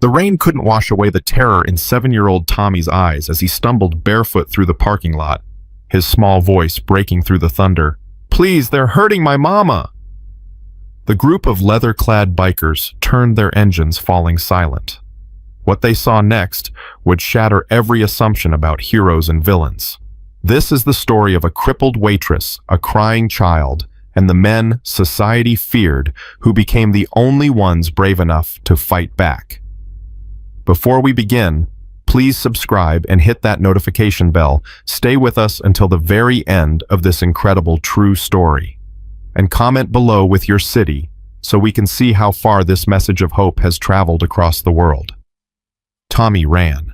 The rain couldn't wash away the terror in 7-year-old Tommy's eyes as he stumbled barefoot through the parking lot, his small voice breaking through the thunder. "Please, they're hurting my mama!" The group of leather-clad bikers turned their engines, falling silent. What they saw next would shatter every assumption about heroes and villains. This is the story of a crippled waitress, a crying child, and the men society feared who became the only ones brave enough to fight back. Before we begin, please subscribe and hit that notification bell. Stay with us until the very end of this incredible true story. And comment below with your city so we can see how far this message of hope has traveled across the world. Tommy ran.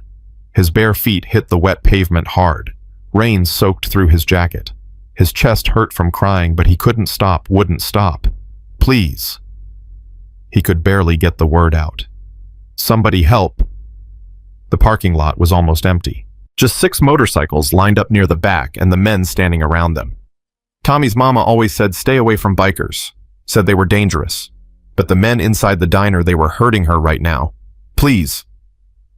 His bare feet hit the wet pavement hard. Rain soaked through his jacket. His chest hurt from crying, but he wouldn't stop. Please. He could barely get the word out. Somebody help. The parking lot was almost empty. Just 6 motorcycles lined up near the back and the men standing around them. Tommy's mama always said stay away from bikers, said they were dangerous. But the men inside the diner, they were hurting her right now. Please.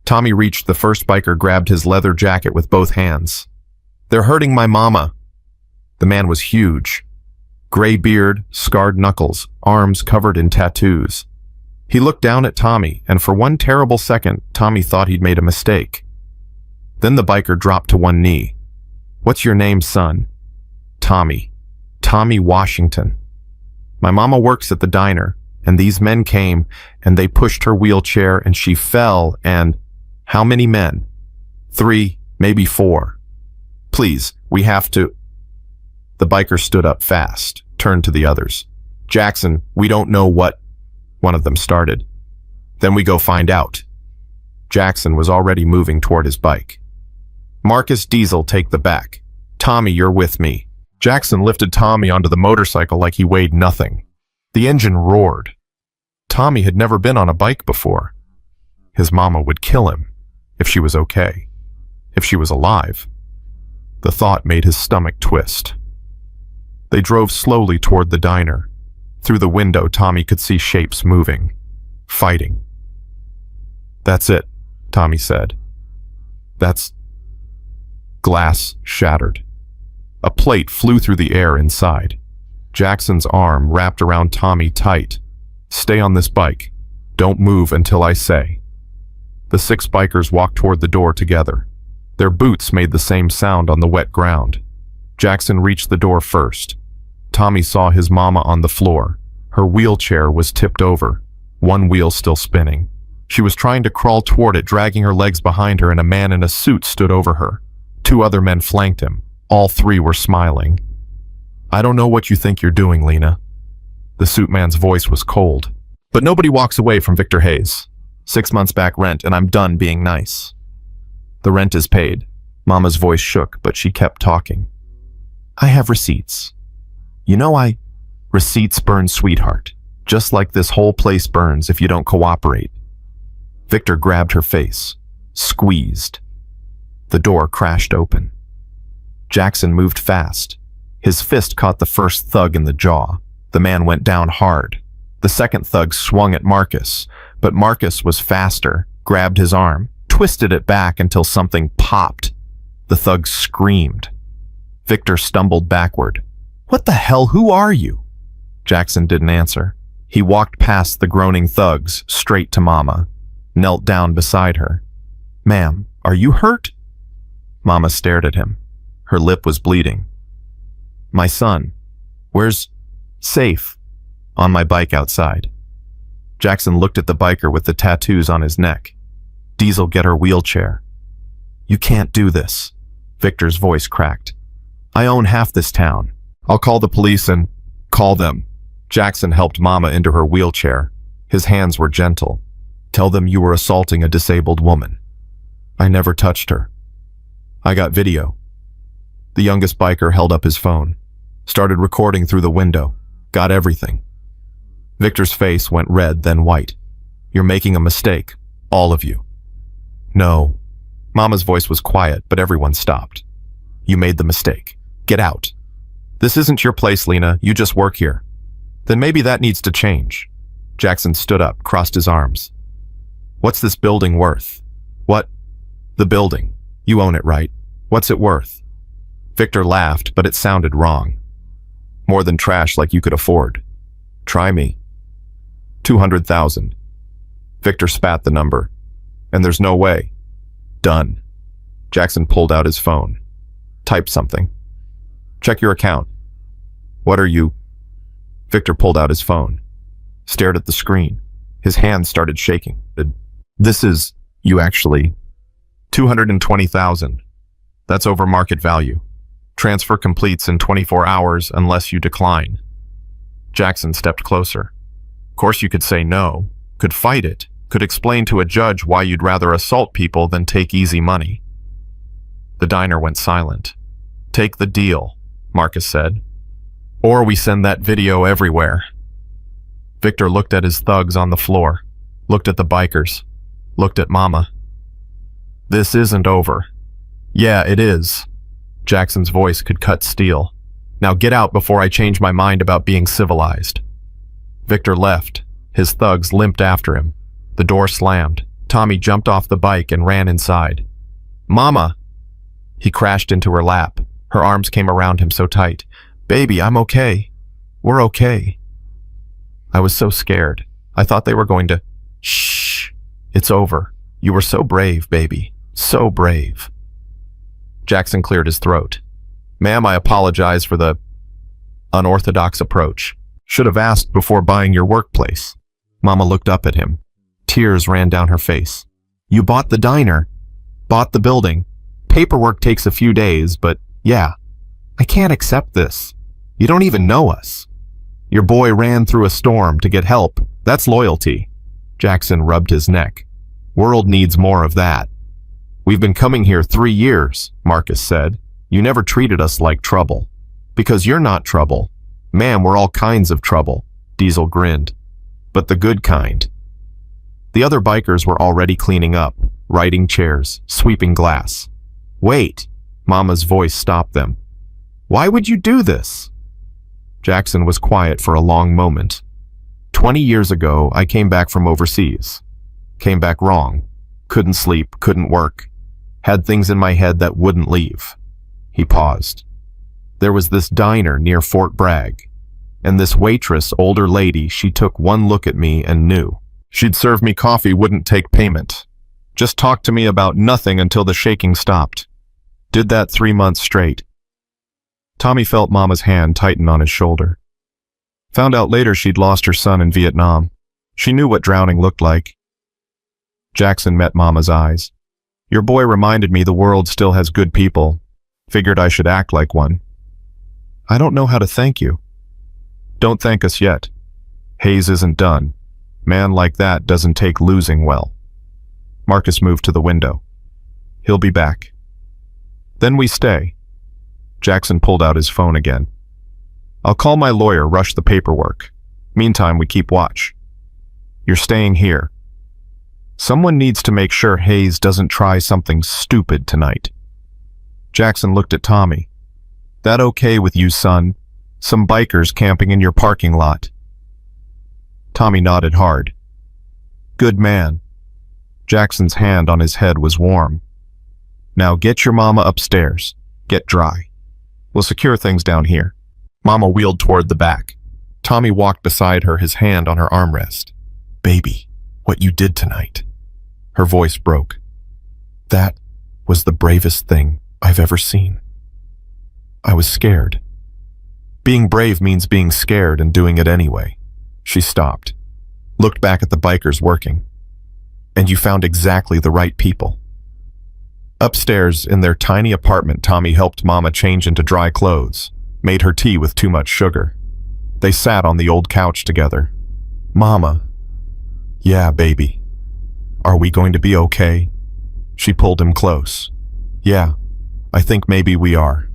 Tommy reached the first biker, grabbed his leather jacket with both hands. They're hurting my mama. The man was huge. Gray beard, scarred knuckles, arms covered in tattoos. He looked down at Tommy, and for one terrible second, Tommy thought he'd made a mistake. Then the biker dropped to one knee. What's your name, son? Tommy. Tommy Washington. My mama works at the diner, and these men came, and they pushed her wheelchair, and she fell, and... How many men? 3, maybe 4. Please, we have to... The biker stood up fast, turned to the others. Jackson, we don't know what... One of them started. Then we go find out. Jackson was already moving toward his bike. Marcus, Diesel, take the back. Tommy, you're with me. Jackson lifted Tommy onto the motorcycle like he weighed nothing. The engine roared. Tommy had never been on a bike before. His mama would kill him, if she was okay, if she was alive. The thought made his stomach twist. They drove slowly toward the diner. Through the window, Tommy could see shapes moving, fighting. That's it, Tommy said. That's... Glass shattered. A plate flew through the air inside. Jackson's arm wrapped around Tommy tight. Stay on this bike. Don't move until I say. The 6 bikers walked toward the door together. Their boots made the same sound on the wet ground. Jackson reached the door first. Tommy saw his mama on the floor. Her wheelchair was tipped over, one wheel still spinning. She was trying to crawl toward it, dragging her legs behind her, and a man in a suit stood over her. 2 other men flanked him. All 3 were smiling. I don't know what you think you're doing, Lena. The suit man's voice was cold. But nobody walks away from Victor Hayes. 6 months back rent, and I'm done being nice. The rent is paid. Mama's voice shook, but she kept talking. I have receipts. You know Receipts burn, sweetheart. Just like this whole place burns if you don't cooperate. Victor grabbed her face. Squeezed. The door crashed open. Jackson moved fast. His fist caught the first thug in the jaw. The man went down hard. The second thug swung at Marcus, but Marcus was faster, grabbed his arm, twisted it back until something popped. The thug screamed. Victor stumbled backward. What the hell, who are you? Jackson didn't answer. He walked past the groaning thugs, straight to Mama, knelt down beside her. Ma'am, are you hurt? Mama stared at him. Her lip was bleeding. My son. Where's... Safe. On my bike outside. Jackson looked at the biker with the tattoos on his neck. Diesel, get her wheelchair. You can't do this. Victor's voice cracked. I own half this town. I'll call the police and... Call them. Jackson helped Mama into her wheelchair. His hands were gentle. Tell them you were assaulting a disabled woman. I never touched her. I got video. The youngest biker held up his phone. Started recording through the window. Got everything. Victor's face went red, then white. You're making a mistake. All of you. No. Mama's voice was quiet, but everyone stopped. You made the mistake. Get out. This isn't your place, Lena. You just work here. Then maybe that needs to change. Jackson stood up, crossed his arms. What's this building worth? What? The building. You own it, right? What's it worth? Victor laughed, but it sounded wrong. More than trash like you could afford. Try me. 200,000. Victor spat the number. And there's no way. Done. Jackson pulled out his phone. Typed something. Check your account. What are you? Victor pulled out his phone. Stared at the screen. His hands started shaking. This is, you actually. 220,000. That's over market value. Transfer completes in 24 hours unless you decline. Jackson stepped closer. Of course you could say no, could fight it, could explain to a judge why you'd rather assault people than take easy money. The diner went silent. Take the deal, Marcus said. Or we send that video everywhere. Victor looked at his thugs on the floor, looked at the bikers, looked at Mama. This isn't over. Yeah, it is. Jackson's voice could cut steel. Now get out before I change my mind about being civilized. Victor left. His thugs limped after him. The door slammed. Tommy jumped off the bike and ran inside. Mama! He crashed into her lap. Her arms came around him so tight. Baby, I'm okay. We're okay. I was so scared. I thought they were going to... Shh. It's over. You were so brave, baby. So brave. Jackson cleared his throat. Ma'am, I apologize for the unorthodox approach. Should have asked before buying your workplace. Mama looked up at him. Tears ran down her face. You bought the diner. Bought the building. Paperwork takes a few days, but yeah. I can't accept this. You don't even know us. Your boy ran through a storm to get help. That's loyalty. Jackson rubbed his neck. World needs more of that. We've been coming here 3 years, Marcus said. You never treated us like trouble. Because you're not trouble. Ma'am, we're all kinds of trouble. Diesel grinned. But the good kind. The other bikers were already cleaning up, righting chairs, sweeping glass. Wait, Mama's voice stopped them. Why would you do this? Jackson was quiet for a long moment. 20 years ago, I came back from overseas. Came back wrong. Couldn't sleep, couldn't work. Had things in my head that wouldn't leave. He paused. There was this diner near Fort Bragg. And this waitress, older lady, she took one look at me and knew. She'd serve me coffee, wouldn't take payment. Just talked to me about nothing until the shaking stopped. Did that 3 months straight. Tommy felt Mama's hand tighten on his shoulder. Found out later she'd lost her son in Vietnam. She knew what drowning looked like. Jackson met Mama's eyes. Your boy reminded me the world still has good people. Figured I should act like one. I don't know how to thank you. Don't thank us yet. Hayes isn't done. Man like that doesn't take losing well. Marcus moved to the window. He'll be back. Then we stay. Jackson pulled out his phone again. I'll call my lawyer, rush the paperwork. Meantime, we keep watch. You're staying here. Someone needs to make sure Hayes doesn't try something stupid tonight. Jackson looked at Tommy. That okay with you, son? Some bikers camping in your parking lot. Tommy nodded hard. Good man. Jackson's hand on his head was warm. Now get your mama upstairs. Get dry. We'll secure things down here. Mama wheeled toward the back. Tommy walked beside her, his hand on her armrest. Baby, what you did tonight. Her voice broke. That was the bravest thing I've ever seen. I was scared. Being brave means being scared and doing it anyway. She stopped, looked back at the bikers working. And you found exactly the right people. Upstairs, in their tiny apartment, Tommy helped Mama change into dry clothes, made her tea with too much sugar. They sat on the old couch together. Mama. Yeah, baby. Are we going to be okay? She pulled him close. Yeah, I think maybe we are.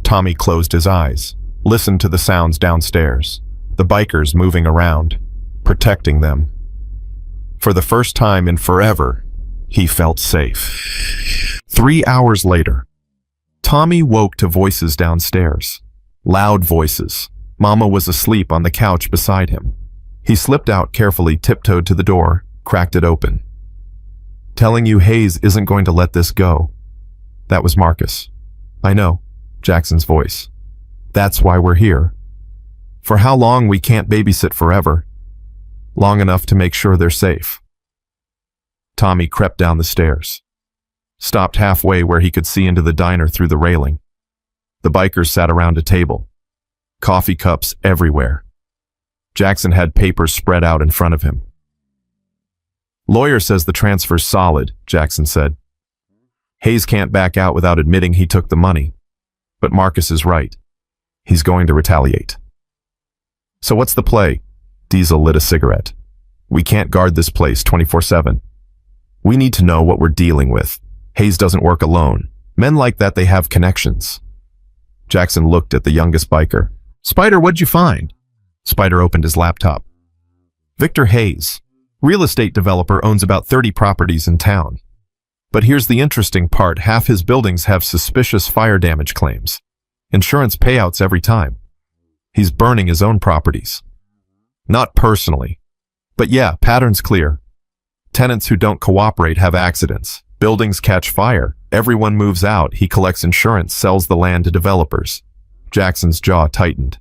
Tommy closed his eyes, listened to the sounds downstairs, the bikers moving around, protecting them. For the first time in forever, he felt safe. 3 hours later, Tommy woke to voices downstairs. Loud voices. Mama was asleep on the couch beside him. He slipped out carefully, tiptoed to the door, cracked it open. Telling you Hayes isn't going to let this go. That was Marcus. I know, Jackson's voice. That's why we're here. For how long we can't babysit forever. Long enough to make sure they're safe. Tommy crept down the stairs. Stopped halfway where he could see into the diner through the railing. The bikers sat around a table. Coffee cups everywhere. Jackson had papers spread out in front of him. Lawyer says the transfer's solid, Jackson said. Hayes can't back out without admitting he took the money. But Marcus is right. He's going to retaliate. So what's the play? Diesel lit a cigarette. We can't guard this place 24/7. We need to know what we're dealing with. Hayes doesn't work alone. Men like that, they have connections. Jackson looked at the youngest biker. Spider, what'd you find? Spider opened his laptop. Victor Hayes, real estate developer, owns about 30 properties in town. But here's the interesting part. Half his buildings have suspicious fire damage claims. Insurance payouts every time. He's burning his own properties. Not personally. But yeah, pattern's clear. Tenants who don't cooperate have accidents. Buildings catch fire. Everyone moves out. He collects insurance, sells the land to developers. Jackson's jaw tightened.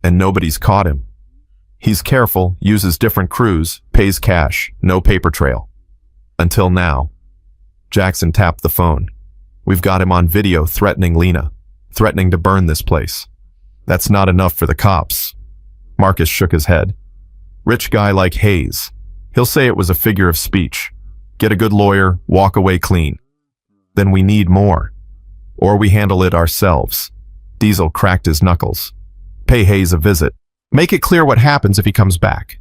And nobody's caught him. He's careful, uses different crews, pays cash, no paper trail. Until now. Jackson tapped the phone. We've got him on video threatening Lena, threatening to burn this place. That's not enough for the cops. Marcus shook his head. Rich guy like Hayes. He'll say it was a figure of speech. Get a good lawyer, walk away clean. Then we need more. Or we handle it ourselves. Diesel cracked his knuckles. Pay Hayes a visit. Make it clear what happens if he comes back.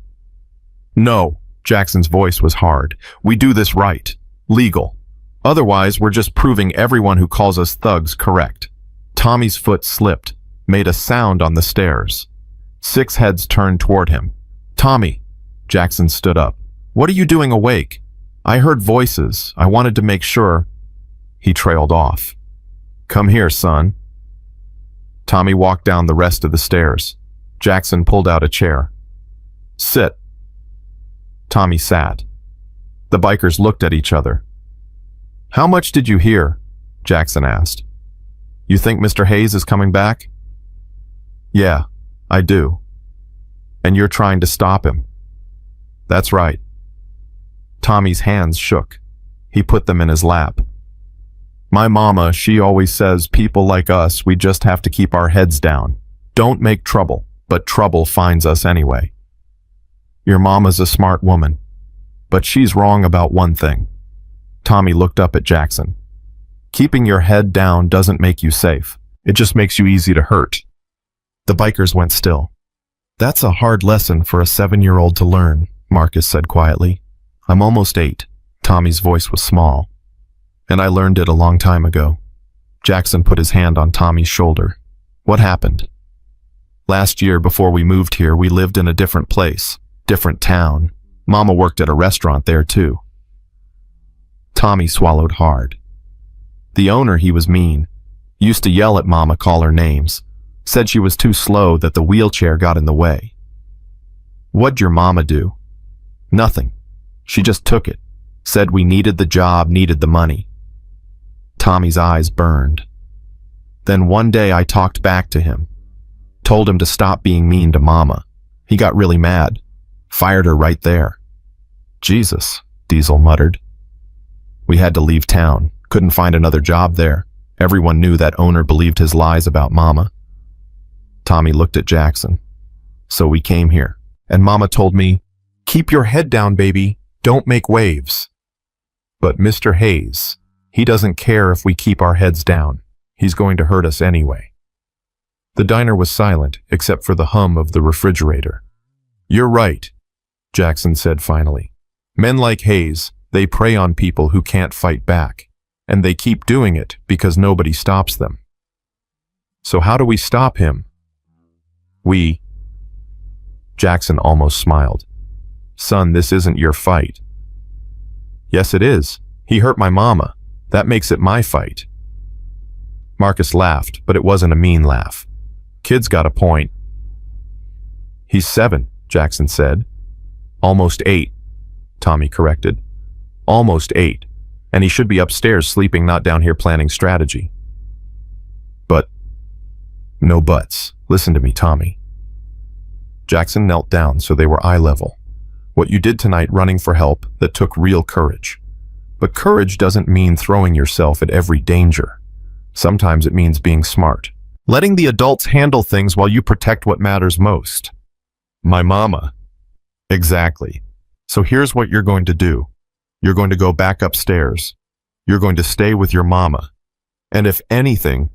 No, Jackson's voice was hard. We do this right. Legal. Otherwise, we're just proving everyone who calls us thugs correct. Tommy's foot slipped, made a sound on the stairs. 6 heads turned toward him. Tommy, Jackson stood up. What are you doing awake? I heard voices. I wanted to make sure. He trailed off. Come here, son. Tommy walked down the rest of the stairs. Jackson pulled out a chair. Sit. Tommy sat. The bikers looked at each other. How much did you hear? Jackson asked. You think Mr. Hayes is coming back? Yeah, I do. And you're trying to stop him. That's right. Tommy's hands shook. He put them in his lap. My mama, she always says people like us, we just have to keep our heads down. Don't make trouble, but trouble finds us anyway. Your mama's a smart woman, but she's wrong about one thing. Tommy looked up at Jackson. Keeping your head down doesn't make you safe. It just makes you easy to hurt. The bikers went still. That's a hard lesson for a 7-year-old to learn, Marcus said quietly. I'm almost 8. Tommy's voice was small. And I learned it a long time ago. Jackson put his hand on Tommy's shoulder. What happened? Last year, before we moved here, we lived in a different place, different town. Mama worked at a restaurant there too. Tommy swallowed hard. The owner, he was mean. Used to yell at Mama, call her names. Said she was too slow, that the wheelchair got in the way. What'd your mama do? Nothing. She just took it. Said we needed the job, needed the money. Tommy's eyes burned. Then one day I talked back to him. Told him to stop being mean to Mama. He got really mad. Fired her right there. Jesus, Diesel muttered. We had to leave town. Couldn't find another job there. Everyone knew that owner believed his lies about Mama. Tommy looked at Jackson. So we came here. And Mama told me, keep your head down, baby. Don't make waves. But Mr. Hayes, he doesn't care if we keep our heads down. He's going to hurt us anyway. The diner was silent, except for the hum of the refrigerator. You're right, Jackson said finally. Men like Hayes, they prey on people who can't fight back. And they keep doing it because nobody stops them. So how do we stop him? Jackson almost smiled. Son, this isn't your fight. Yes, it is. He hurt my mama. That makes it my fight. Marcus laughed, but it wasn't a mean laugh. Kid's got a point. He's 7, Jackson said. Almost 8, Tommy corrected. Almost 8. And he should be upstairs sleeping, not down here planning strategy. But, no buts. Listen to me, Tommy. Jackson knelt down so they were eye level. What you did tonight running for help, that took real courage. But courage doesn't mean throwing yourself at every danger. Sometimes it means being smart. Letting the adults handle things while you protect what matters most. My mama. Exactly. So here's what you're going to do. You're going to go back upstairs. You're going to stay with your mama. And if anything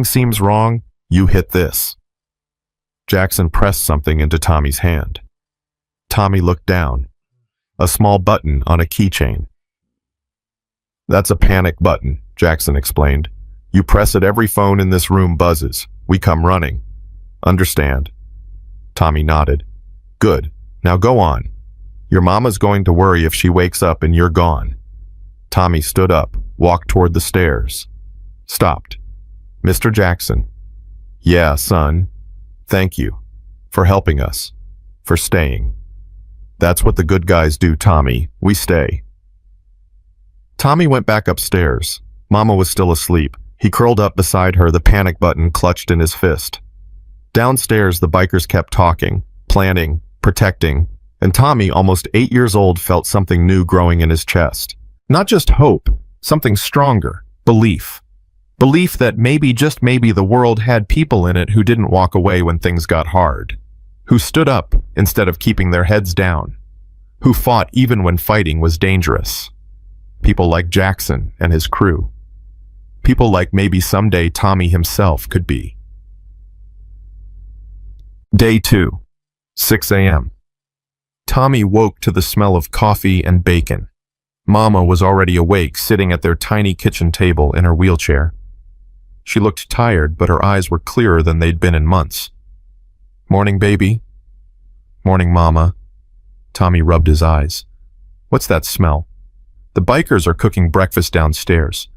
seems wrong, you hit this. Jackson pressed something into Tommy's hand. Tommy looked down. A small button on a keychain. That's a panic button, Jackson explained. You press it, every phone in this room buzzes. We come running. Understand? Tommy nodded. Good. Now go on. Your mama's going to worry if she wakes up and you're gone. Tommy stood up, walked toward the stairs. Stopped. Mr. Jackson. Yeah, son. Thank you. For helping us. For staying. That's what the good guys do, Tommy. We stay. Tommy went back upstairs. Mama was still asleep. He curled up beside her, the panic button clutched in his fist. Downstairs, the bikers kept talking, planning, protecting, and Tommy, almost 8 years old, felt something new growing in his chest. Not just hope, something stronger, belief. Belief that maybe, just maybe, the world had people in it who didn't walk away when things got hard, who stood up instead of keeping their heads down, who fought even when fighting was dangerous. People like Jackson and his crew. People like maybe someday Tommy himself could be. Day 2, 6 a.m. Tommy woke to the smell of coffee and bacon. Mama was already awake, sitting at their tiny kitchen table in her wheelchair. She looked tired, but her eyes were clearer than they'd been in months. Morning, baby. Morning, Mama. Tommy rubbed his eyes. What's that smell? The bikers are cooking breakfast downstairs.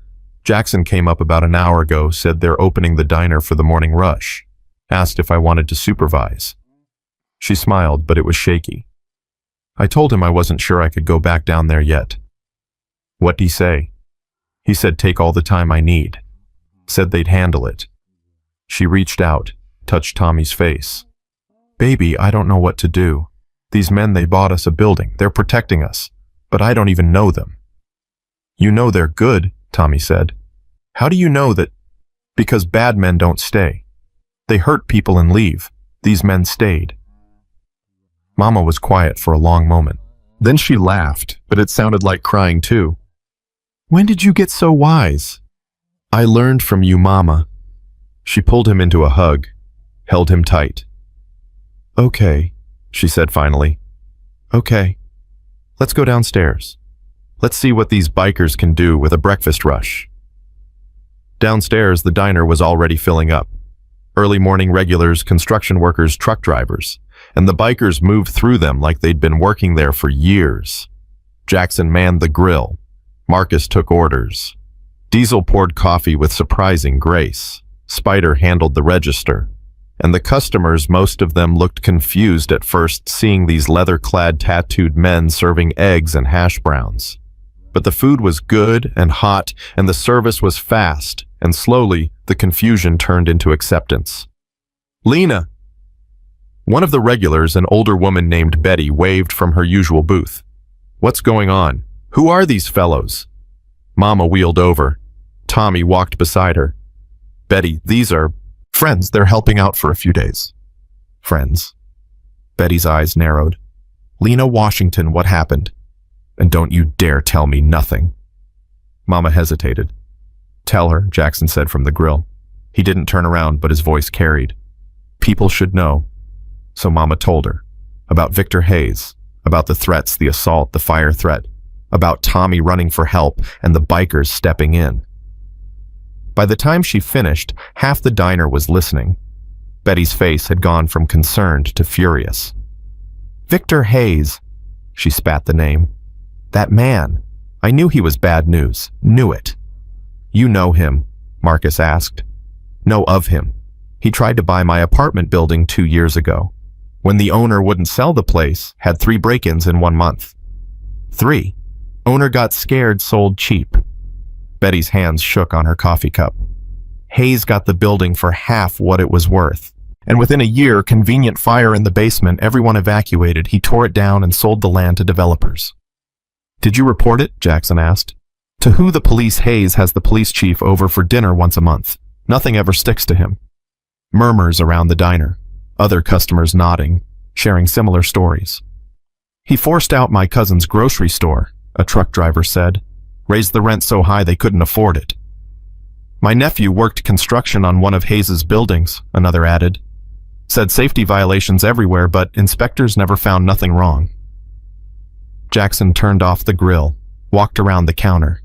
Jackson came up about an hour ago, said they're opening the diner for the morning rush. Asked if I wanted to supervise. She smiled, but it was shaky. I told him I wasn't sure I could go back down there yet. What'd he say? He said take all the time I need. Said they'd handle it. She reached out, touched Tommy's face. Baby, I don't know what to do. These men, they bought us a building. They're protecting us. But I don't even know them. You know they're good, Tommy said. How do you know that? Because bad men don't stay. They hurt people and leave. These men stayed. Mama was quiet for a long moment. Then she laughed, but it sounded like crying too. When did you get so wise? I learned from you, Mama. She pulled him into a hug, held him tight. Okay, she said finally. Okay, let's go downstairs. Let's see what these bikers can do with a breakfast rush. Downstairs, the diner was already filling up. Early morning regulars, construction workers, truck drivers, and the bikers moved through them like they'd been working there for years. Jackson manned the grill. Marcus took orders. Diesel poured coffee with surprising grace. Spider handled the register. And the customers, most of them looked confused at first, seeing these leather-clad tattooed men serving eggs and hash browns. But the food was good and hot, and the service was fast, and slowly the confusion turned into acceptance. Lena! One of the regulars, an older woman named Betty, waved from her usual booth. What's going on? Who are these fellows? Mama wheeled over. Tommy walked beside her. Betty, these are friends. They're helping out for a few days. Friends. Betty's eyes narrowed. Lena Washington, what happened? And don't you dare tell me nothing. Mama hesitated. Tell her, Jackson said from the grill. He didn't turn around, but his voice carried. People should know. So Mama told her. About Victor Hayes. About the threats, the assault, the fire threat. About Tommy running for help and the bikers stepping in. By the time she finished, half the diner was listening. Betty's face had gone from concerned to furious. Victor Hayes. She spat the name. That man. I knew he was bad news. Knew it. You know him, Marcus asked. Know of him. He tried to buy my apartment building 2 years ago. When the owner wouldn't sell the place, had 3 break-ins in 1 month. 3. Owner got scared, sold cheap. Betty's hands shook on her coffee cup. Hayes got the building for half what it was worth. And within a year, convenient fire in the basement, everyone evacuated. He tore it down and sold the land to developers. Did you report it? Jackson asked. To who the police? Hayes has the police chief over for dinner once a month. Nothing ever sticks to him. Murmurs around the diner. Other customers nodding, sharing similar stories. He forced out my cousin's grocery store, a truck driver said. Raised the rent so high they couldn't afford it. My nephew worked construction on one of Hayes's buildings, another added. Said safety violations everywhere, but inspectors never found nothing wrong. Jackson turned off the grill, walked around the counter.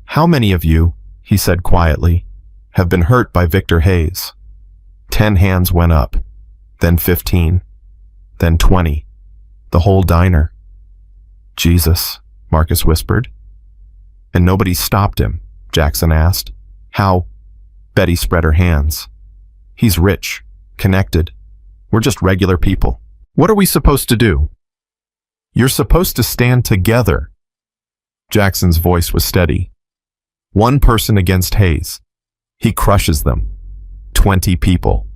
How many of you, he said quietly, have been hurt by Victor Hayes? 10 hands went up, then 15, then 20. The whole diner. Jesus, Marcus whispered. And nobody stopped him, Jackson asked. How? Betty spread her hands. He's rich, connected. We're just regular people. What are we supposed to do? You're supposed to stand together. Jackson's voice was steady. One person against Hayes. He crushes them. 20 people.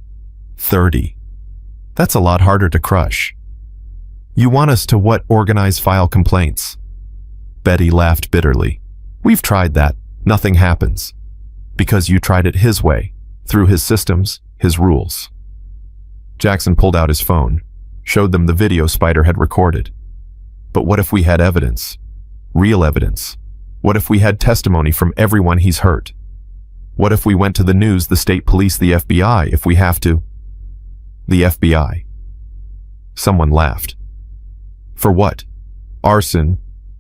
30. That's a lot harder to crush. You want us to what? Organize file complaints? Betty laughed bitterly. We've tried that. Nothing happens. Because you tried it his way, through his systems, his rules. Jackson pulled out his phone, showed them the video Spider had recorded. But what if we had evidence? Real evidence? What if we had testimony from everyone he's hurt? What if we went to the news, the state police, the FBI, if we have to? The FBI. Someone laughed. For what? Arson,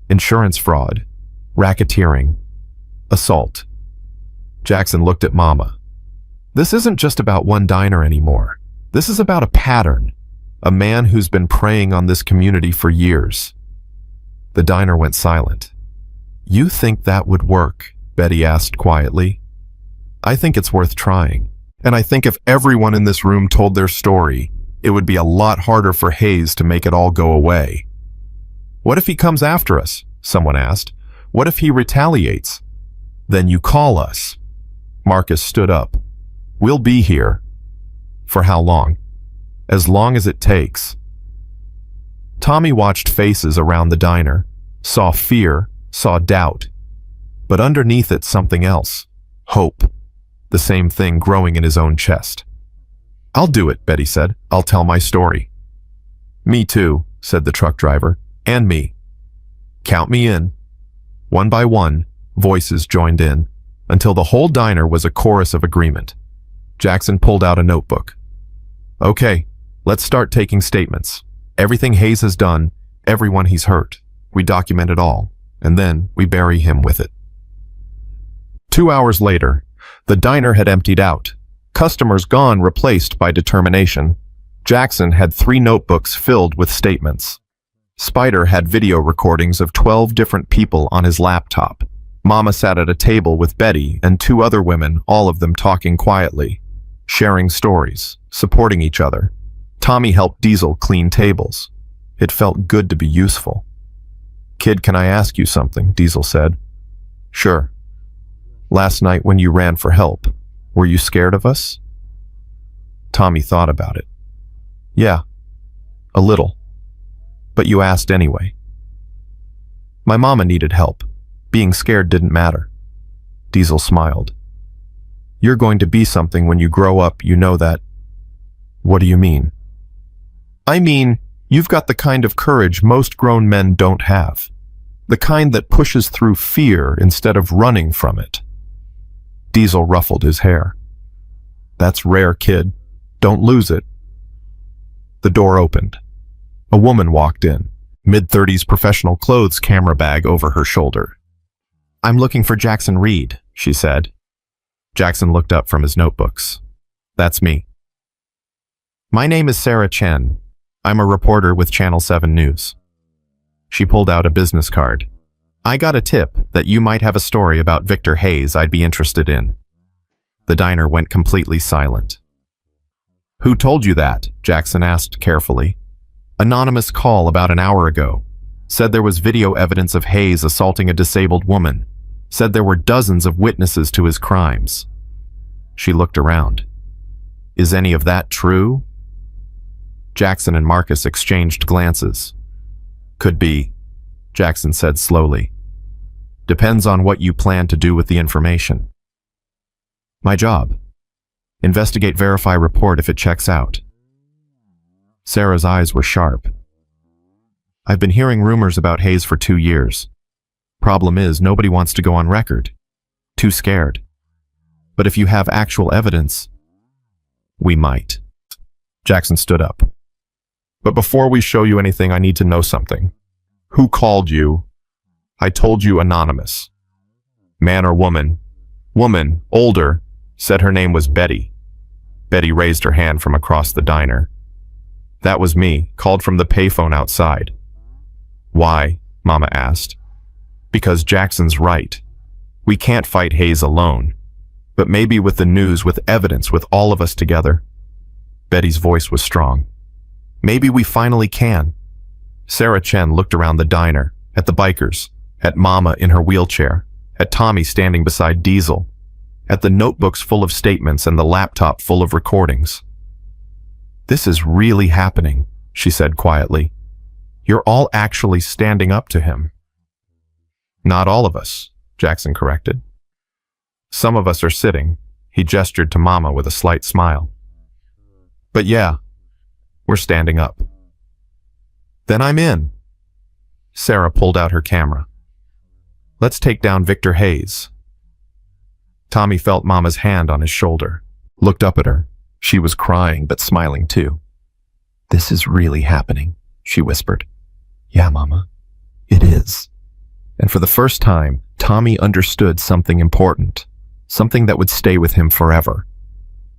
insurance fraud, racketeering, assault. Jackson looked at Mama. This isn't just about one diner anymore. This is about a pattern, a man who's been preying on this community for years. The diner went silent. You think that would work? Betty asked quietly. I think it's worth trying. And I think if everyone in this room told their story, it would be a lot harder for Hayes to make it all go away. What if he comes after us? Someone asked. What if he retaliates? Then you call us. Marcus stood up. We'll be here. For how long? As long as it takes. Tommy watched faces around the diner, saw fear, saw doubt. But underneath it, something else. Hope. The same thing growing in his own chest. I'll do it, Betty said. I'll tell my story. Me too, said the truck driver. And me. Count me in. One by one, voices joined in, until the whole diner was a chorus of agreement. Jackson pulled out a notebook. Okay, let's start taking statements. Everything Hayes has done, everyone he's hurt. We document it all, and then we bury him with it. 2 hours later, the diner had emptied out. Customers gone, replaced by determination. Jackson had 3 notebooks filled with statements. Spider had video recordings of 12 different people on his laptop. Mama sat at a table with Betty and 2 other women, all of them talking quietly, sharing stories, supporting each other. Tommy helped Diesel clean tables. It felt good to be useful. Kid, can I ask you something? Diesel said. Sure. Last night when you ran for help, were you scared of us? Tommy thought about it. Yeah, a little. But you asked anyway. My mama needed help. Being scared didn't matter. Diesel smiled. You're going to be something when you grow up, you know that. What do you mean? I mean, you've got the kind of courage most grown men don't have. The kind that pushes through fear instead of running from it. Diesel ruffled his hair. That's rare, kid. Don't lose it. The door opened. A woman walked in, mid-30s professional clothes camera bag over her shoulder. I'm looking for Jackson Reed, she said. Jackson looked up from his notebooks. That's me. My name is Sarah Chen. I'm a reporter with Channel 7 News. She pulled out a business card. I got a tip that you might have a story about Victor Hayes I'd be interested in. The diner went completely silent. Who told you that? Jackson asked carefully. Anonymous call about an hour ago. Said there was video evidence of Hayes assaulting a disabled woman. Said there were dozens of witnesses to his crimes. She looked around. Is any of that true? Jackson and Marcus exchanged glances. Could be, Jackson said slowly. Depends on what you plan to do with the information. My job. Investigate, verify, report if it checks out. Sarah's eyes were sharp. I've been hearing rumors about Hayes for 2 years. Problem is, nobody wants to go on record. Too scared. But if you have actual evidence, we might. Jackson stood up. But before we show you anything, I need to know something. Who called you? I told you anonymous. Man or woman? Woman, older, said her name was Betty. Betty raised her hand from across the diner. That was me, called from the payphone outside. Why? Mama asked. Because Jackson's right. We can't fight Hayes alone. But maybe with the news, with evidence, with all of us together. Betty's voice was strong. Maybe we finally can. Sarah Chen looked around the diner, at the bikers, at Mama in her wheelchair, at Tommy standing beside Diesel, at the notebooks full of statements and the laptop full of recordings. This is really happening, she said quietly. You're all actually standing up to him. Not all of us, Jackson corrected. Some of us are sitting, he gestured to Mama with a slight smile. But yeah, we're standing up. Then I'm in. Sarah pulled out her camera. Let's take down Victor Hayes. Tommy felt Mama's hand on his shoulder, looked up at her. She was crying but smiling too. This is really happening, she whispered. Yeah, Mama, it is. And for the first time, Tommy understood something important, something that would stay with him forever.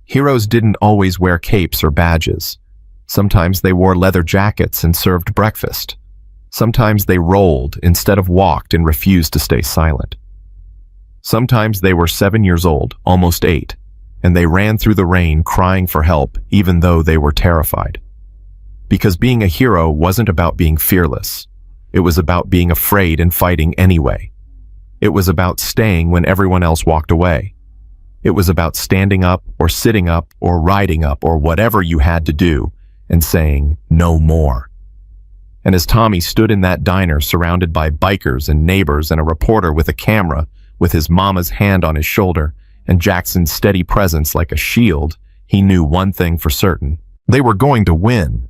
Heroes didn't always wear capes or badges. Sometimes they wore leather jackets and served breakfast. Sometimes they rolled instead of walked and refused to stay silent. Sometimes they were 7 years old, almost 8, and they ran through the rain crying for help even though they were terrified. Because being a hero wasn't about being fearless. It was about being afraid and fighting anyway. It was about staying when everyone else walked away. It was about standing up or sitting up or riding up or whatever you had to do and saying no more. And as Tommy stood in that diner surrounded by bikers and neighbors and a reporter with a camera, with his mama's hand on his shoulder and Jackson's steady presence like a shield, he knew one thing for certain. They were going to win.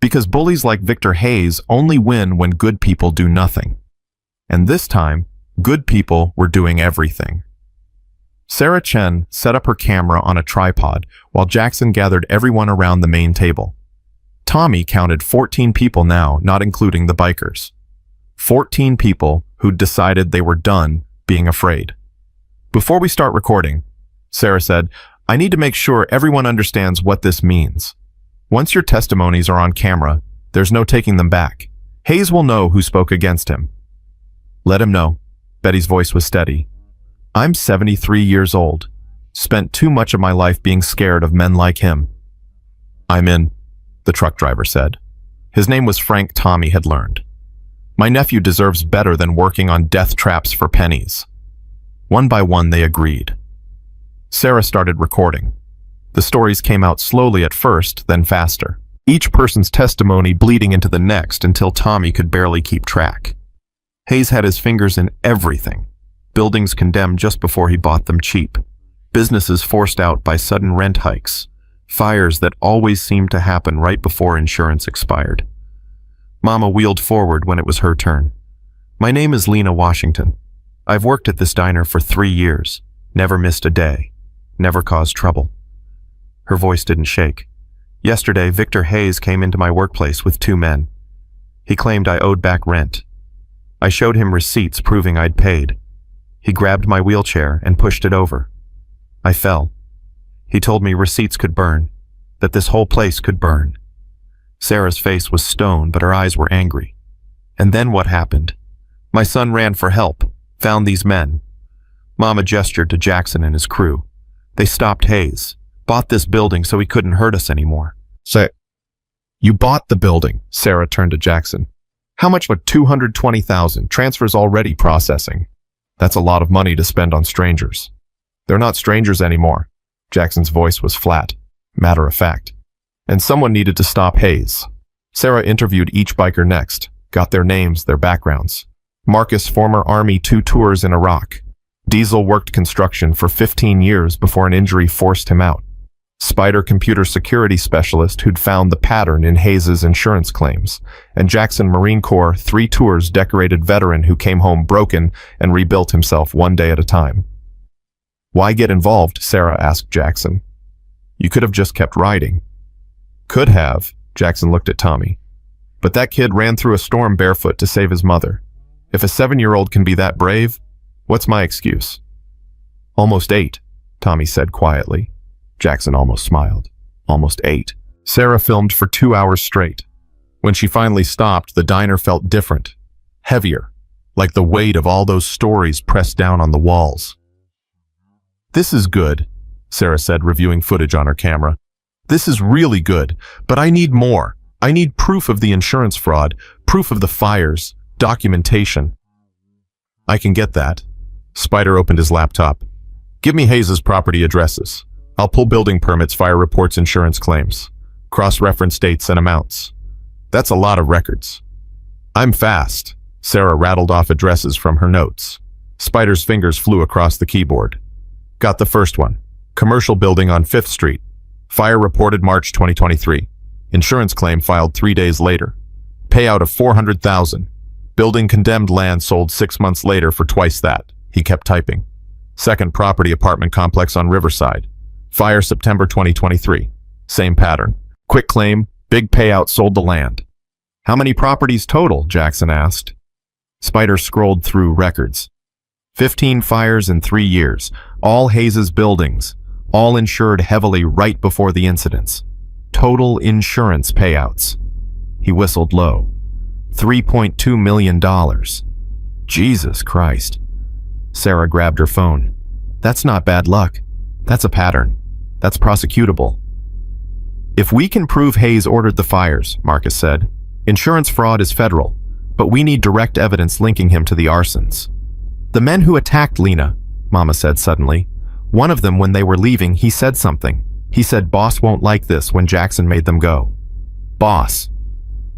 Because bullies like Victor Hayes only win when good people do nothing. And this time, good people were doing everything. Sarah Chen set up her camera on a tripod while Jackson gathered everyone around the main table. Tommy counted 14 people now, not including the bikers. 14 people who'd decided they were done being afraid. Before we start recording, Sarah said, I need to make sure everyone understands what this means. Once your testimonies are on camera, there's no taking them back. Hayes will know who spoke against him. Let him know. Betty's voice was steady. I'm 73 years old. Spent too much of my life being scared of men like him. I'm in, the truck driver said. His name was Frank. Tommy had learned. My nephew deserves better than working on death traps for pennies. One by one, they agreed. Sarah started recording. The stories came out slowly at first, then faster. Each person's testimony bleeding into the next until Tommy could barely keep track. Hayes had his fingers in everything. Buildings condemned just before he bought them cheap. Businesses forced out by sudden rent hikes. Fires that always seemed to happen right before insurance expired. Mama wheeled forward when it was her turn. My name is Lena Washington. I've worked at this diner for 3 years. Never missed a day. Never caused trouble. Her voice didn't shake. Yesterday, Victor Hayes came into my workplace with 2 men. He claimed I owed back rent. I showed him receipts proving I'd paid. He grabbed my wheelchair and pushed it over. I fell. He told me receipts could burn, that this whole place could burn. Sarah's face was stone, but her eyes were angry. And then what happened? My son ran for help, found these men. Mama gestured to Jackson and his crew. They stopped Hayes, bought this building so he couldn't hurt us anymore. You bought the building, Sarah turned to Jackson. How much? Like 220,000. Transfers already processing. That's a lot of money to spend on strangers. They're not strangers anymore. Jackson's voice was flat, matter of fact. And someone needed to stop Hayes. Sarah interviewed each biker next, got their names, their backgrounds. Marcus, former Army, 2 tours in Iraq. Diesel worked construction for 15 years before an injury forced him out. Spider, computer security specialist who'd found the pattern in Hayes' insurance claims. And Jackson, Marine Corps, 3 tours, decorated veteran who came home broken and rebuilt himself one day at a time. Why get involved? Sarah asked Jackson. You could have just kept riding. Could have, Jackson looked at Tommy. But that kid ran through a storm barefoot to save his mother. If a 7-year-old can be that brave, what's my excuse? Almost 8, Tommy said quietly. Jackson almost smiled. Almost 8. Sarah filmed for 2 hours straight. When she finally stopped, the diner felt different, heavier, like the weight of all those stories pressed down on the walls. This is good, Sarah said, reviewing footage on her camera. This is really good, but I need more. I need proof of the insurance fraud, proof of the fires, documentation. I can get that. Spider opened his laptop. Give me Hayes' property addresses. I'll pull building permits, fire reports, insurance claims. Cross-reference dates and amounts. That's a lot of records. I'm fast. Sarah rattled off addresses from her notes. Spider's fingers flew across the keyboard. Got the first one. Commercial building on 5th Street. Fire reported March 2023. Insurance claim filed 3 days later. Payout of $400,000. Building condemned, land sold 6 months later for twice that. He kept typing. Second property, apartment complex on Riverside. Fire September 2023. Same pattern. Quick claim, big payout, sold the land. How many properties total? Jackson asked. Spider scrolled through records. 15 fires in 3 years. All Hayes' buildings. All insured heavily right before the incidents. Total insurance payouts. He whistled low. $3.2 million. Jesus Christ. Sarah grabbed her phone. That's not bad luck. That's a pattern. That's prosecutable. If we can prove Hayes ordered the fires, Marcus said, insurance fraud is federal, but we need direct evidence linking him to the arsons. The men who attacked Lena, Mama said suddenly, one of them when they were leaving, he said something. He said boss won't like this when Jackson made them go. Boss.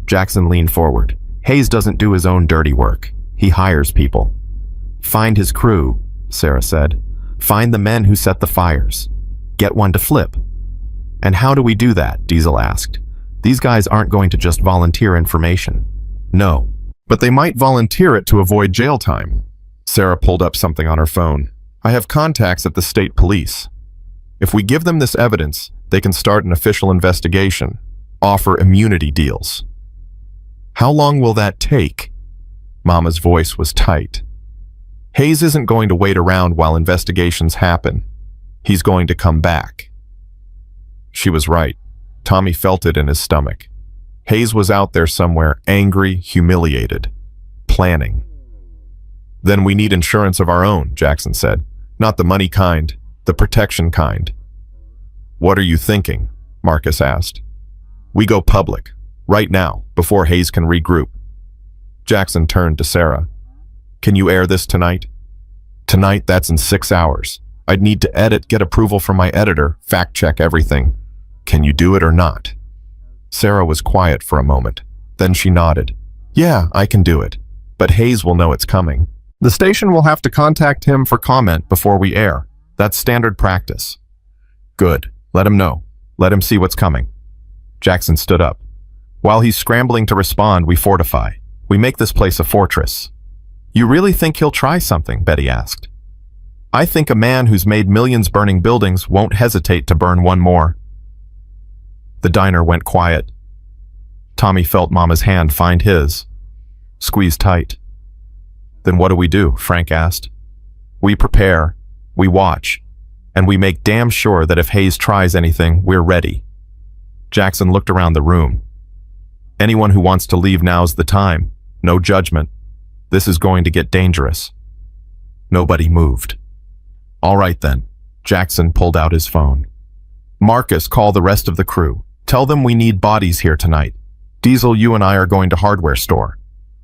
Jackson leaned forward. Hayes doesn't do his own dirty work. He hires people. Find his crew, Sarah said. Find the men who set the fires. Get one to flip. And how do we do that? Diesel asked. These guys aren't going to just volunteer information. No. But they might volunteer it to avoid jail time. Sarah pulled up something on her phone. I have contacts at the state police. If we give them this evidence, they can start an official investigation, offer immunity deals. How long will that take? Mama's voice was tight. Hayes isn't going to wait around while investigations happen. He's going to come back. She was right. Tommy felt it in his stomach. Hayes was out there somewhere, angry, humiliated, planning. Then we need insurance of our own, Jackson said. Not the money kind, the protection kind. What are you thinking? Marcus asked. We go public, right now, before Hayes can regroup. Jackson turned to Sarah. Can you air this tonight? Tonight, that's in 6 hours. I'd need to edit, get approval from my editor, fact-check everything. Can you do it or not? Sarah was quiet for a moment. Then she nodded. Yeah, I can do it. But Hayes will know it's coming. The station will have to contact him for comment before we air. That's standard practice. Good. Let him know. Let him see what's coming. Jackson stood up. While he's scrambling to respond, we fortify. We make this place a fortress. You really think he'll try something? Betty asked. I think a man who's made millions burning buildings won't hesitate to burn one more. The diner went quiet. Tommy felt Mama's hand find his. Squeezed tight. Then what do we do? Frank asked. We prepare, we watch, and we make damn sure that if Hayes tries anything, we're ready. Jackson looked around the room. Anyone who wants to leave, now's the time. No judgment. This is going to get dangerous. Nobody moved. All right then. Jackson pulled out his phone. Marcus, call the rest of the crew. Tell them we need bodies here tonight. Diesel, you and I are going to hardware store.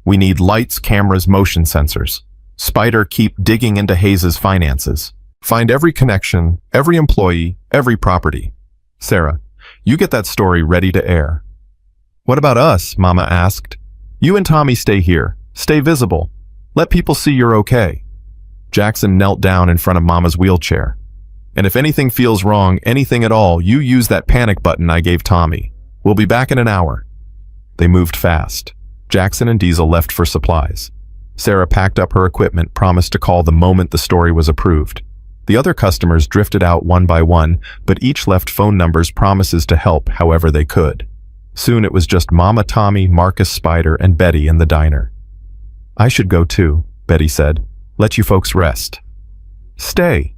We need lights, cameras, motion sensors. Spider, keep digging into Hayes' finances. Find every connection, every employee, every property. Sarah, you get that story ready to air. What about us? Mama asked. You and Tommy stay here. Stay visible. Let people see you're okay. Jackson knelt down in front of Mama's wheelchair. And if anything feels wrong, anything at all, you use that panic button I gave Tommy. We'll be back in an hour. They moved fast. Jackson and Diesel left for supplies. Sarah packed up her equipment, promised to call the moment the story was approved. The other customers drifted out one by one, but each left phone numbers, promises to help however they could. Soon it was just Mama, Tommy, Marcus, Spider, and Betty in the diner. I should go too, Betty said. Let you folks rest. Stay.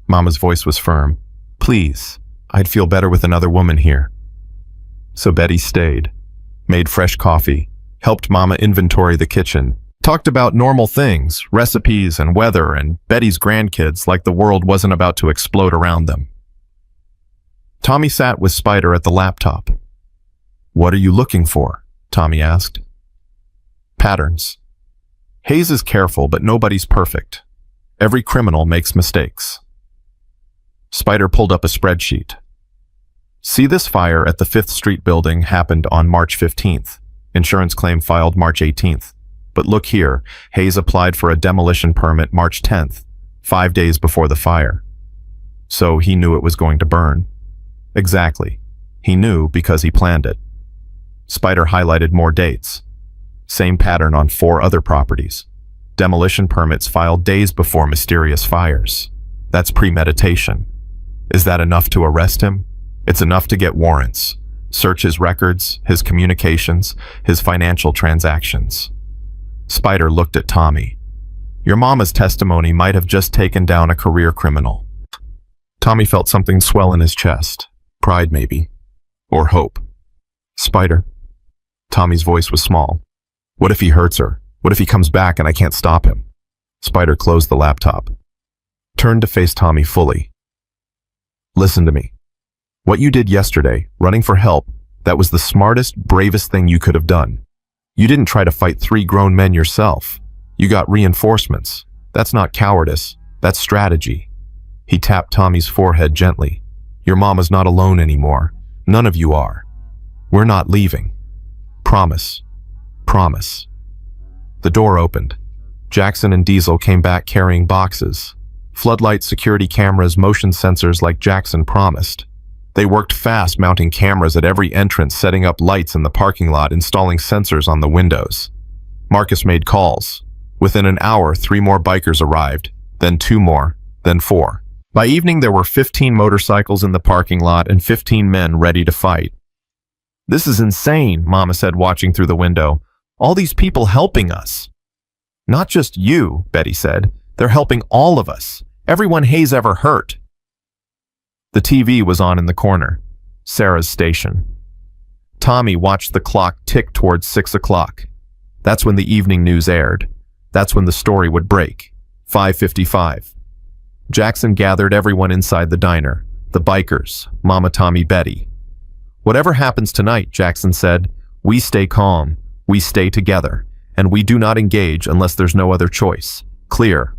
Mama's voice was firm. Please, I'd feel better with another woman here. So Betty stayed, made fresh coffee, helped Mama inventory the kitchen, talked about normal things, recipes and weather and Betty's grandkids like the world wasn't about to explode around them. Tommy sat with Spider at the laptop. What are you looking for? Tommy asked. Patterns. Hayes is careful, but nobody's perfect. Every criminal makes mistakes. Spider pulled up a spreadsheet. See, this fire at the 5th Street building happened on March 15th. Insurance claim filed March 18th. But look here, Hayes applied for a demolition permit March 10th, 5 days before the fire. So he knew it was going to burn. Exactly. He knew because he planned it. Spider highlighted more dates. Same pattern on 4 other properties. Demolition permits filed days before mysterious fires. That's premeditation. Is that enough to arrest him? It's enough to get warrants. Search his records, his communications, his financial transactions. Spider looked at Tommy. Your mama's testimony might have just taken down a career criminal. Tommy felt something swell in his chest. Pride, maybe. Or hope. Spider. Tommy's voice was small. What if he hurts her? What if he comes back and I can't stop him? Spider closed the laptop. Turned to face Tommy fully. Listen to me. What you did yesterday, running for help, that was the smartest, bravest thing you could have done. You didn't try to fight 3 grown men yourself. You got reinforcements. That's not cowardice. That's strategy. He tapped Tommy's forehead gently. Your mama's not alone anymore. None of you are. We're not leaving. Promise. Promise. The door opened. Jackson and Diesel came back carrying boxes. Floodlight security cameras, motion sensors like Jackson promised. They worked fast, mounting cameras at every entrance, setting up lights in the parking lot, installing sensors on the windows. Marcus made calls. Within an hour, 3 more bikers arrived, then 2 more, then 4. By evening, there were 15 motorcycles in the parking lot and 15 men ready to fight. This is insane, Mama said, watching through the window. All these people helping us. Not just you, Betty said. They're helping all of us. Everyone Hayes ever hurt. The TV was on in the corner. Sarah's station. Tommy watched the clock tick towards 6 o'clock. That's when the evening news aired. That's when the story would break. 5:55. Jackson gathered everyone inside the diner. The bikers, Mama, Tommy, Betty. Whatever happens tonight, Jackson said, we stay calm, we stay together, and we do not engage unless there's no other choice. Clear.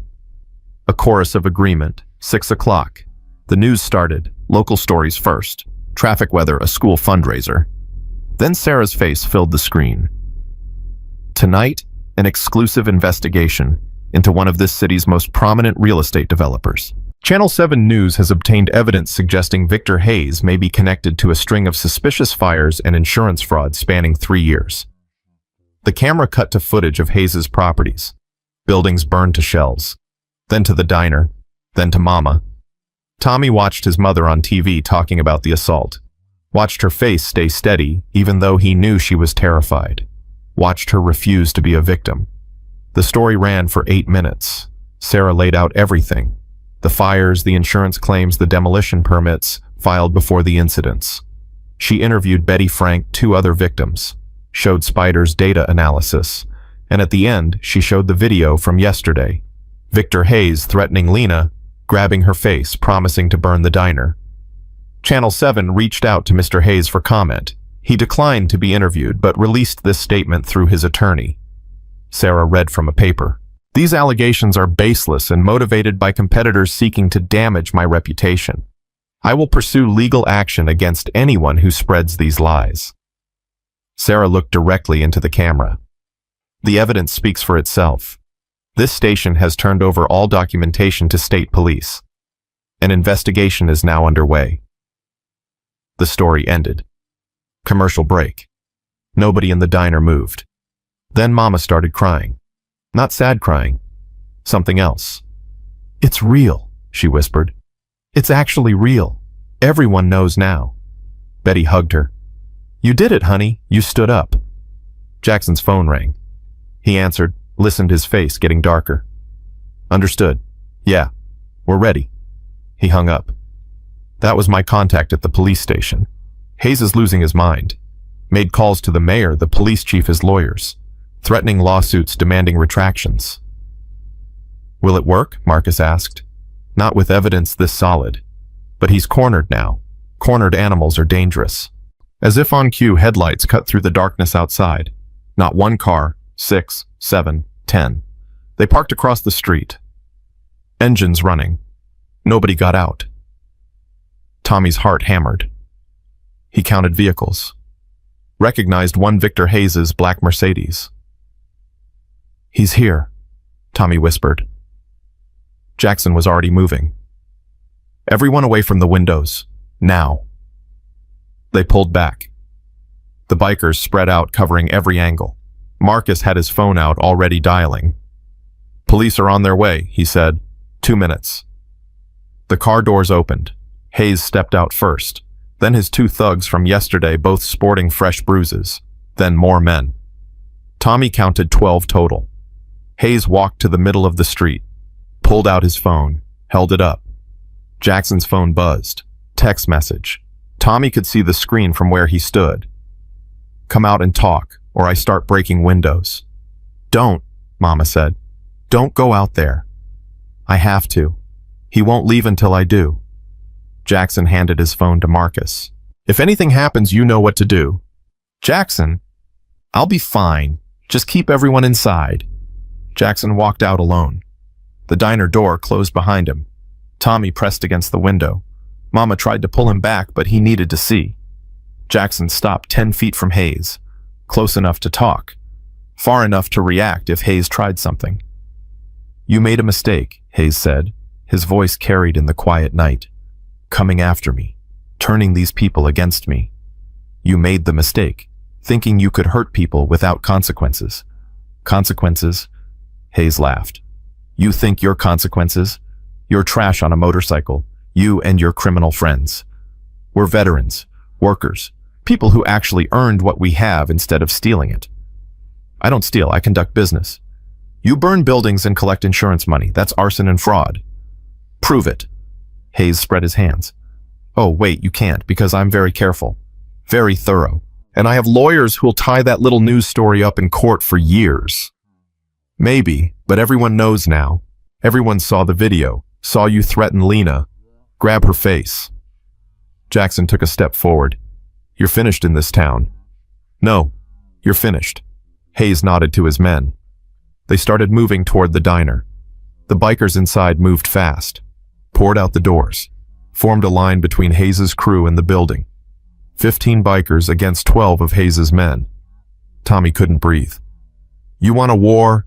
A chorus of agreement. 6 o'clock. The news started. Local stories first. Traffic weather, a school fundraiser. Then Sarah's face filled the screen. Tonight, an exclusive investigation into one of this city's most prominent real estate developers. Channel 7 News has obtained evidence suggesting Victor Hayes may be connected to a string of suspicious fires and insurance fraud spanning 3 years. The camera cut to footage of Hayes's properties. Buildings burned to shells. Then to the diner. Then to Mama. Tommy watched his mother on TV talking about the assault. Watched her face stay steady, even though he knew she was terrified. Watched her refuse to be a victim. The story ran for 8 minutes. Sarah laid out everything. The fires, the insurance claims, the demolition permits filed before the incidents. She interviewed Betty Frank, 2 other victims, showed Spider's data analysis, and at the end, she showed the video from yesterday. Victor Hayes threatening Lena, grabbing her face, promising to burn the diner. Channel 7 reached out to Mr. Hayes for comment. He declined to be interviewed, but released this statement through his attorney. Sarah read from a paper. These allegations are baseless and motivated by competitors seeking to damage my reputation. I will pursue legal action against anyone who spreads these lies. Sarah looked directly into the camera. The evidence speaks for itself. This station has turned over all documentation to state police. An investigation is now underway. The story ended. Commercial break. Nobody in the diner moved. Then Mama started crying. Not sad crying. Something else. "It's real," she whispered. "It's actually real. Everyone knows now." Betty hugged her. "You did it, honey. You stood up." Jackson's phone rang. He answered, listened, his face getting darker. "Understood. Yeah, we're ready." He hung up. "That was my contact at the police station. Hayes is losing his mind. Made calls to the mayor, the police chief, his lawyers, threatening lawsuits, demanding retractions." "Will it work?" Marcus asked. "Not with evidence this solid. But he's cornered now. Cornered animals are dangerous." As if on cue, headlights cut through the darkness outside. Not one car, 6, 7, 10. They parked across the street. Engines running. Nobody got out. Tommy's heart hammered. He counted vehicles. Recognized one Victor Hayes's black Mercedes. "He's here," Tommy whispered. Jackson was already moving. "Everyone away from the windows. Now." They pulled back. The bikers spread out, covering every angle. Marcus had his phone out, already dialing. "Police are on their way," he said. 2 minutes. The car doors opened. Hayes stepped out first. Then his 2 thugs from yesterday, both sporting fresh bruises. Then more men. Tommy counted 12 total. Hayes walked to the middle of the street, pulled out his phone, held it up. Jackson's phone buzzed. Text message. Tommy could see the screen from where he stood. "Come out and talk, or I start breaking windows." "Don't," Mama said. "Don't go out there." "I have to. He won't leave until I do." Jackson handed his phone to Marcus. "If anything happens, you know what to do." "Jackson, I'll be fine. Just keep everyone inside." Jackson walked out alone. The diner door closed behind him. Tommy pressed against the window. Mama tried to pull him back, but he needed to see. Jackson stopped 10 feet from Hayes, close enough to talk, far enough to react if Hayes tried something. "You made a mistake," Hayes said, his voice carried in the quiet night. "Coming after me, turning these people against me. You made the mistake, thinking you could hurt people without consequences." "Consequences?" Hayes laughed. "You think your consequences? You're trash on a motorcycle, you and your criminal friends. We're veterans, workers, people who actually earned what we have instead of stealing it." "I don't steal, I conduct business." "You burn buildings and collect insurance money. That's arson and fraud." "Prove it." Hayes spread his hands. "Oh, wait, you can't, because I'm very careful, very thorough, and I have lawyers who'll tie that little news story up in court for years." "Maybe, but everyone knows now. Everyone saw the video, saw you threaten Lena. Grab her face." Jackson took a step forward. "You're finished in this town." "No, you're finished." Hayes nodded to his men. They started moving toward the diner. The bikers inside moved fast, poured out the doors, formed a line between Hayes's crew and the building. 15 bikers against 12 of Hayes's men. Tommy couldn't breathe. "You want a war?"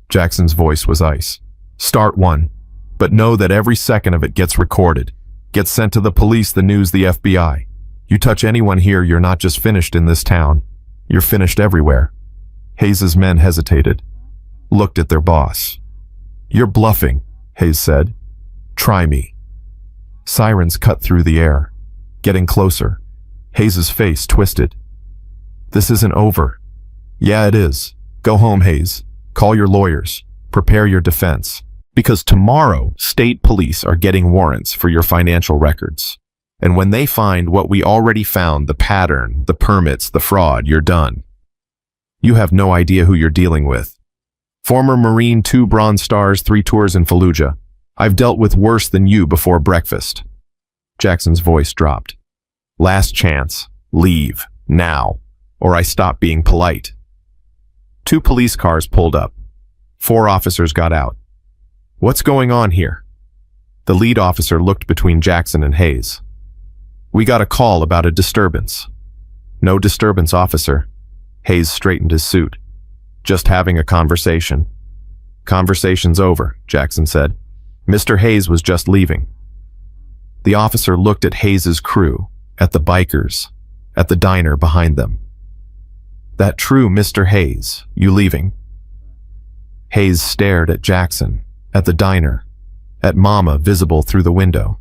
Jackson's voice was ice. "Start one, but know that every second of it gets recorded, gets sent to the police, the news, the FBI. You touch anyone here, you're not just finished in this town. You're finished everywhere." Hayes's men hesitated, looked at their boss. "You're bluffing," Hayes said. "Try me." Sirens cut through the air, getting closer. Hayes's face twisted. "This isn't over." "Yeah, it is. Go home, Hayes. Call your lawyers. Prepare your defense. Because tomorrow, state police are getting warrants for your financial records. And when they find what we already found, the pattern, the permits, the fraud, you're done. You have no idea who you're dealing with. Former Marine, 2 Bronze Stars, 3 tours in Fallujah. I've dealt with worse than you before breakfast." Jackson's voice dropped. "Last chance. Leave. Now. Or I stop being polite." 2 police cars pulled up. 4 officers got out. "What's going on here?" The lead officer looked between Jackson and Hayes. "We got a call about a disturbance." "No disturbance, officer." Hayes straightened his suit. "Just having a conversation." "Conversation's over," Jackson said. "Mr. Hayes was just leaving." The officer looked at Hayes's crew, at the bikers, at the diner behind them. "That true, Mr. Hayes, you leaving?" Hayes stared at Jackson, at the diner, at Mama visible through the window.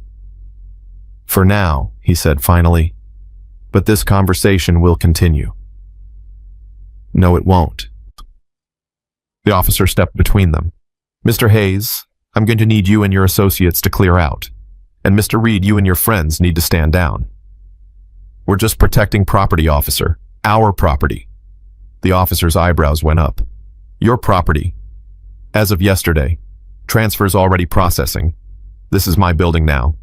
"For now," he said finally, "but this conversation will continue." "No, it won't." The officer stepped between them. "Mr. Hayes, I'm going to need you and your associates to clear out. And Mr. Reed, you and your friends need to stand down. We're just protecting property, officer. Our property." The officer's eyebrows went up. "Your property. As of yesterday. Transfer's already processing. This is my building now.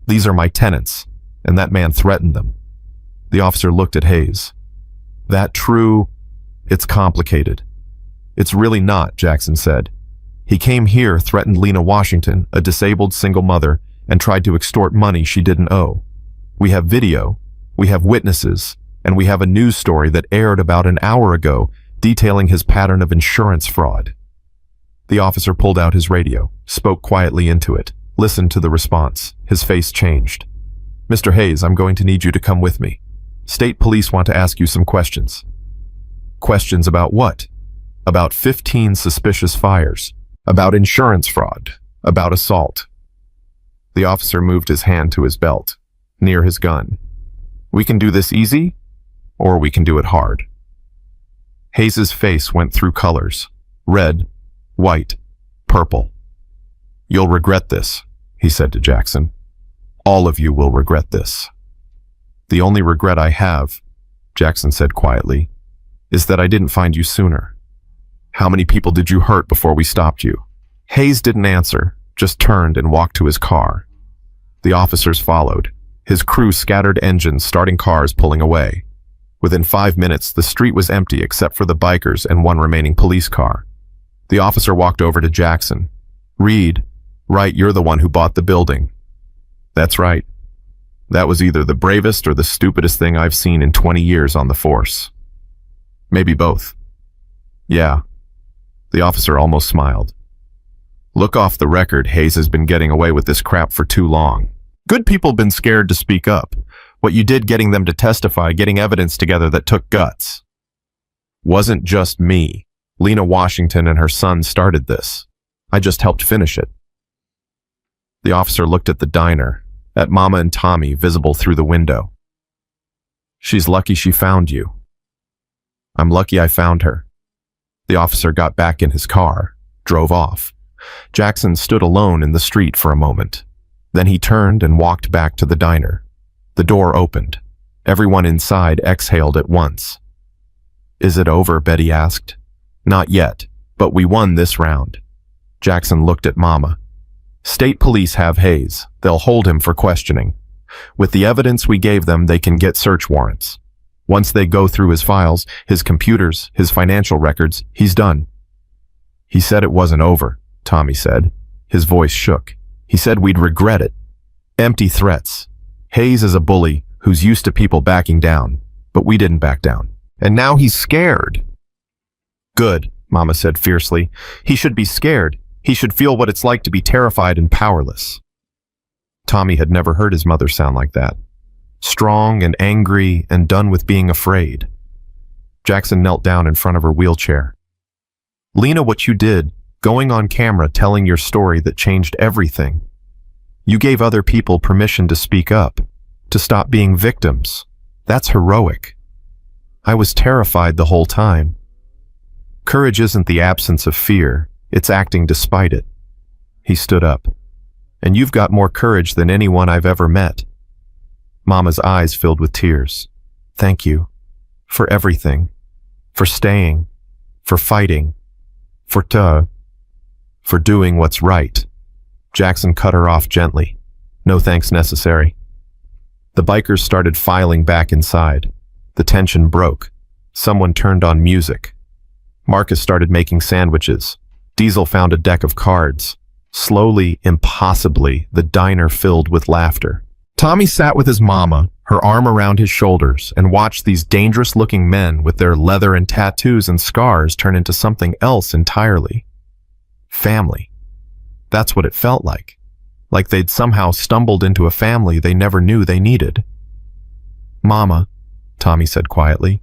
These are my tenants." And that man threatened them. The officer looked at Hayes. "That true? It's complicated." "It's really not," Jackson said. "He came here, threatened Lena Washington, a disabled single mother, and tried to extort money she didn't owe. We have video, we have witnesses, and we have a news story that aired about an hour ago detailing his pattern of insurance fraud." The officer pulled out his radio, spoke quietly into it, listened to the response. His face changed. "Mr. Hayes, I'm going to need you to come with me. State police want to ask you some questions." "Questions about what?" "About 15 suspicious fires, about insurance fraud, about assault." The officer moved his hand to his belt, near his gun. "We can do this easy, or we can do it hard." Hayes's face went through colors: red, white, purple. "You'll regret this," he said to Jackson. "All of you will regret this." "The only regret I have," Jackson said quietly, "is that I didn't find you sooner." "How many people did you hurt before we stopped you?" Hayes didn't answer, just turned and walked to his car. The officers followed, his crew scattered engines, starting cars, pulling away. Within 5 minutes, the street was empty except for the bikers and one remaining police car. The officer walked over to Jackson. "Reed, right, you're the one who bought the building." "That's right. That was either the bravest or the stupidest thing I've seen in 20 years on the force. Maybe both." "Yeah." The officer almost smiled. "Look off the record, Hayes has been getting away with this crap for too long. Good people been scared to speak up. What you did getting them to testify, getting evidence together that took guts. Wasn't just me. Lena Washington and her son started this. I just helped finish it." The officer looked at the diner, at Mama and Tommy visible through the window. "She's lucky she found you." "I'm lucky I found her." The officer got back in his car, drove off. Jackson stood alone in the street for a moment. Then he turned and walked back to the diner. The door opened. Everyone inside exhaled at once. "Is it over?" Betty asked. "Not yet, but we won this round." Jackson looked at Mama. "State police have Hayes. They'll hold him for questioning. With the evidence we gave them, they can get search warrants. Once they go through his files, his computers, his financial records, he's done." "He said it wasn't over," Tommy said. His voice shook. "He said we'd regret it. Empty threats. Hayes is a bully who's used to people backing down, but we didn't back down. And now he's scared." "Good," Mama said fiercely. "He should be scared. He should feel what it's like to be terrified and powerless." Tommy had never heard his mother sound like that. Strong and angry and done with being afraid. Jackson knelt down in front of her wheelchair. "Lena, what you did, going on camera telling your story that changed everything. You gave other people permission to speak up, to stop being victims. That's heroic. I was terrified the whole time. Courage isn't the absence of fear, it's acting despite it." He stood up. "And you've got more courage than anyone I've ever met." Mama's eyes filled with tears. "Thank you. For everything. For staying. For fighting. For doing what's right." Jackson cut her off gently. "No thanks necessary." The bikers started filing back inside. The tension broke. Someone turned on music. Marcus started making sandwiches. Diesel found a deck of cards. Slowly, impossibly, the diner filled with laughter. Tommy sat with his mama, her arm around his shoulders, and watched these dangerous-looking men with their leather and tattoos and scars turn into something else entirely. Family. That's what it felt like. Like they'd somehow stumbled into a family they never knew they needed. "Mama," Tommy said quietly.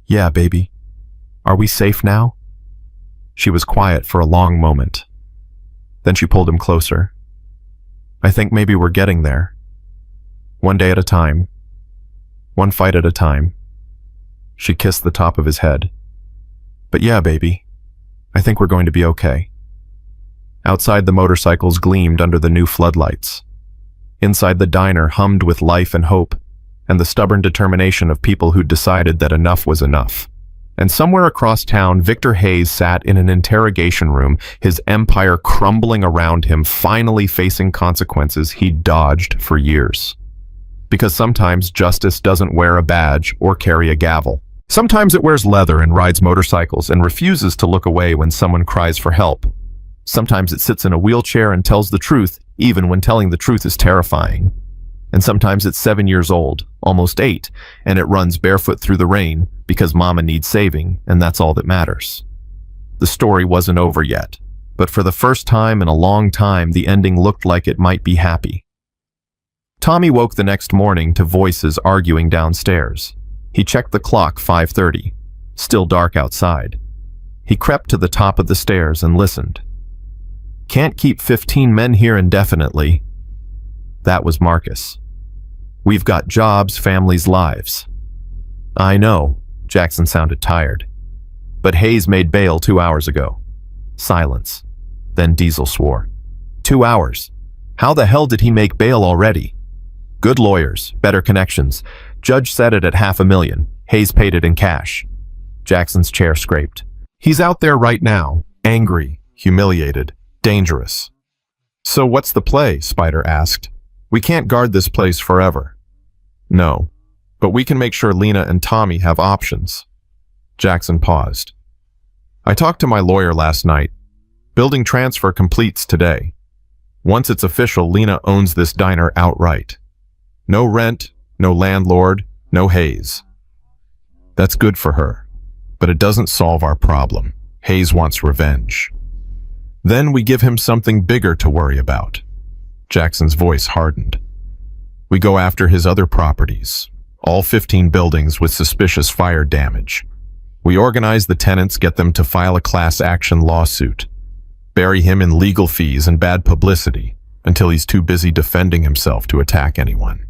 "Yeah, baby. Are we safe now?" She was quiet for a long moment. Then she pulled him closer. "I think maybe we're getting there. One day at a time. One fight at a time." She kissed the top of his head. "But yeah, baby. I think we're going to be okay." Outside, the motorcycles gleamed under the new floodlights. Inside, the diner hummed with life and hope, and the stubborn determination of people who'd decided that enough was enough. And somewhere across town, Victor Hayes sat in an interrogation room, his empire crumbling around him, finally facing consequences he'd dodged for years. Because sometimes justice doesn't wear a badge or carry a gavel. Sometimes it wears leather and rides motorcycles and refuses to look away when someone cries for help. Sometimes it sits in a wheelchair and tells the truth, even when telling the truth is terrifying. And sometimes it's 7 years old, almost 8, and it runs barefoot through the rain because mama needs saving, and that's all that matters. The story wasn't over yet, but for the first time in a long time, the ending looked like it might be happy. Tommy woke the next morning to voices arguing downstairs. He checked the clock, 5:30. Still dark outside. He crept to the top of the stairs and listened. "Can't keep 15 men here indefinitely." That was Marcus. "We've got jobs, families, lives." "I know," Jackson sounded tired. "But Hayes made bail 2 hours ago." Silence. Then Diesel swore. 2 hours? How the hell did he make bail already? Good lawyers, better connections. Judge set it at $500,000. Hayes paid it in cash. Jackson's chair scraped. "He's out there right now, angry, humiliated, dangerous." "So what's the play?" Spider asked. "We can't guard this place forever." "No, but we can make sure Lena and Tommy have options." Jackson paused. "I talked to my lawyer last night. Building transfer completes today. Once it's official, Lena owns this diner outright. No rent, no landlord, no Hayes. That's good for her, but it doesn't solve our problem. Hayes wants revenge. Then we give him something bigger to worry about." Jackson's voice hardened. "We go after his other properties, all 15 buildings with suspicious fire damage. We organize the tenants, get them to file a class action lawsuit, bury him in legal fees and bad publicity until he's too busy defending himself to attack anyone."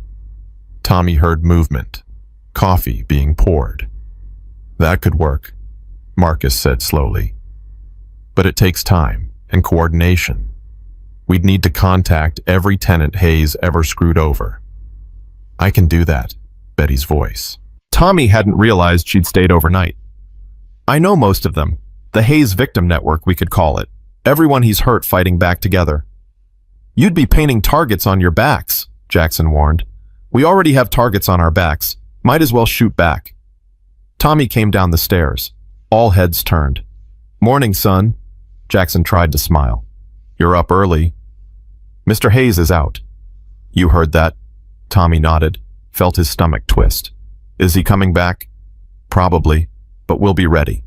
Tommy heard movement, coffee being poured. "That could work," Marcus said slowly. "But it takes time and coordination. We'd need to contact every tenant Hayes ever screwed over." "I can do that," Betty's voice. Tommy hadn't realized she'd stayed overnight. "I know most of them. The Hayes Victim Network, we could call it. Everyone he's hurt fighting back together." "You'd be painting targets on your backs," Jackson warned. "We already have targets on our backs. Might as well shoot back." Tommy came down the stairs. All heads turned. "Morning, son." Jackson tried to smile. "You're up early." "Mr. Hayes is out." "You heard that?" Tommy nodded, felt his stomach twist. "Is he coming back?" "Probably, but we'll be ready."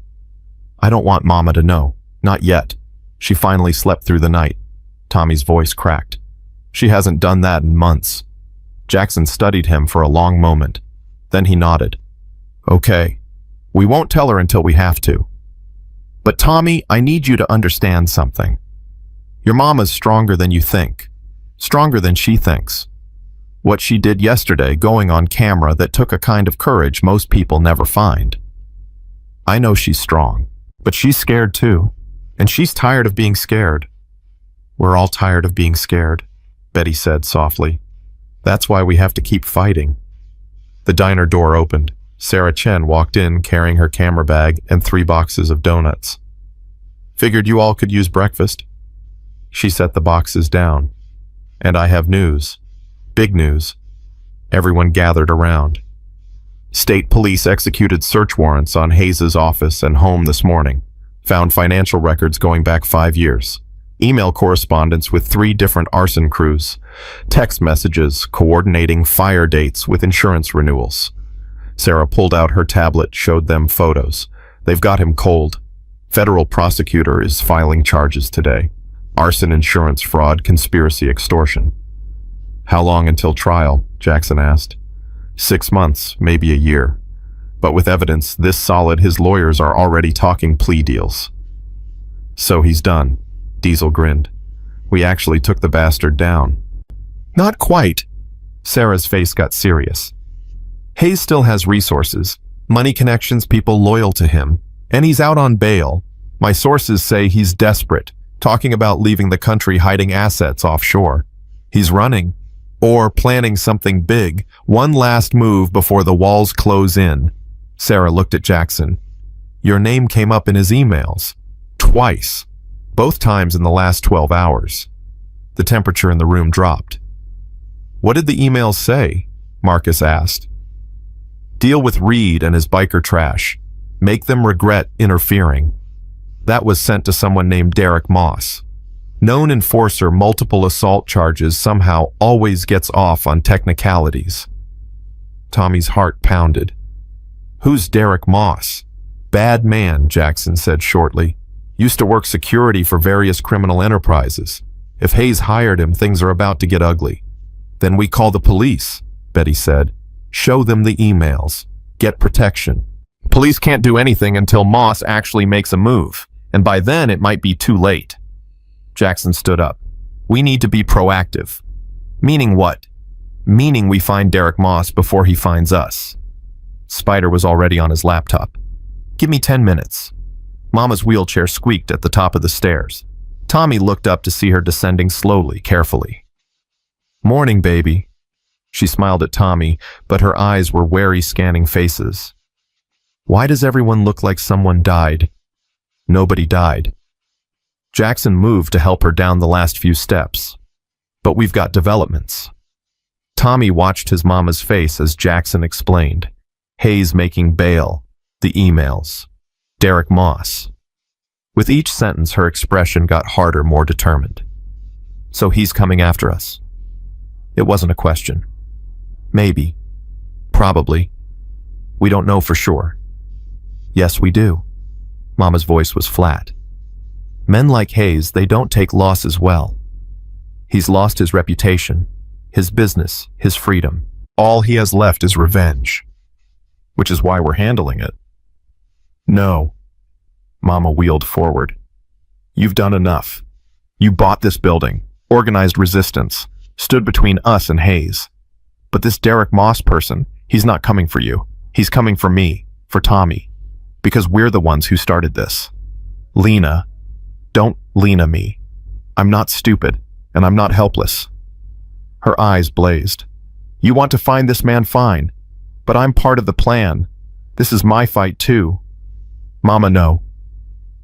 "I don't want Mama to know. Not yet. She finally slept through the night." Tommy's voice cracked. "She hasn't done that in months." Jackson studied him for a long moment. Then he nodded. "Okay. We won't tell her until we have to. But Tommy, I need you to understand something. Your mama's stronger than you think. Stronger than she thinks. What she did yesterday, going on camera, that took a kind of courage most people never find. I know she's strong, but she's scared too. And she's tired of being scared." "We're all tired of being scared," Betty said softly. "That's why we have to keep fighting." The diner door opened. Sarah Chen walked in carrying her camera bag and 3 boxes of donuts. "Figured you all could use breakfast." She set the boxes down. "And I have news. Big news." Everyone gathered around. State police executed search warrants on Hayes' office and home this morning. Found financial records going back 5 years. Email correspondence with 3 different arson crews. Text messages coordinating fire dates with insurance renewals. Sarah pulled out her tablet, showed them photos. They've got him cold. Federal prosecutor is filing charges today. Arson, insurance fraud, conspiracy, extortion. How long until trial? Jackson asked. 6 months, maybe a year. But with evidence this solid, his lawyers are already talking plea deals. So he's done. Diesel grinned. We actually took the bastard down. Not quite. Sarah's face got serious. Hayes still has resources, money connections, people loyal to him, and he's out on bail. My sources say he's desperate, talking about leaving the country, hiding assets offshore. He's running, or planning something big, one last move before the walls close in. Sarah looked at Jackson. Your name came up in his emails. Twice. Both times in the last 12 hours. The temperature in the room dropped. What did the emails say? Marcus asked. Deal with Reed and his biker trash. Make them regret interfering. That was sent to someone named Derek Moss. Known enforcer, multiple assault charges, somehow always gets off on technicalities. Tommy's heart pounded. Who's Derek Moss? Bad man, Jackson said shortly. Used to work security for various criminal enterprises. If Hayes hired him, things are about to get ugly. Then we call the police, Betty said. Show them the emails. Get protection. Police can't do anything until Moss actually makes a move, and by then it might be too late. Jackson stood up. We need to be proactive. Meaning what? Meaning we find Derek Moss before he finds us. Spider was already on his laptop. Give me 10 minutes. Mama's wheelchair squeaked at the top of the stairs. Tommy looked up to see her descending slowly, carefully. Morning, baby. She smiled at Tommy, but her eyes were wary, scanning faces. Why does everyone look like someone died? Nobody died. Jackson moved to help her down the last few steps. But we've got developments. Tommy watched his mama's face as Jackson explained. Hayes making bail. The emails. Derek Moss. With each sentence, her expression got harder, more determined. So he's coming after us. It wasn't a question. Maybe. Probably. We don't know for sure. Yes, we do. Mama's voice was flat. Men like Hayes, they don't take losses well. He's lost his reputation, his business, his freedom. All he has left is revenge. Which is why we're handling it. No. Mama wheeled forward. You've done enough. You bought this building, organized resistance, stood between us and Hayes. But this Derek Moss person, he's not coming for you. He's coming for me, for Tommy. Because we're the ones who started this. Lena. Don't Lena me. I'm not stupid, and I'm not helpless. Her eyes blazed. You want to find this man, fine. But I'm part of the plan. This is my fight too. Mama, no.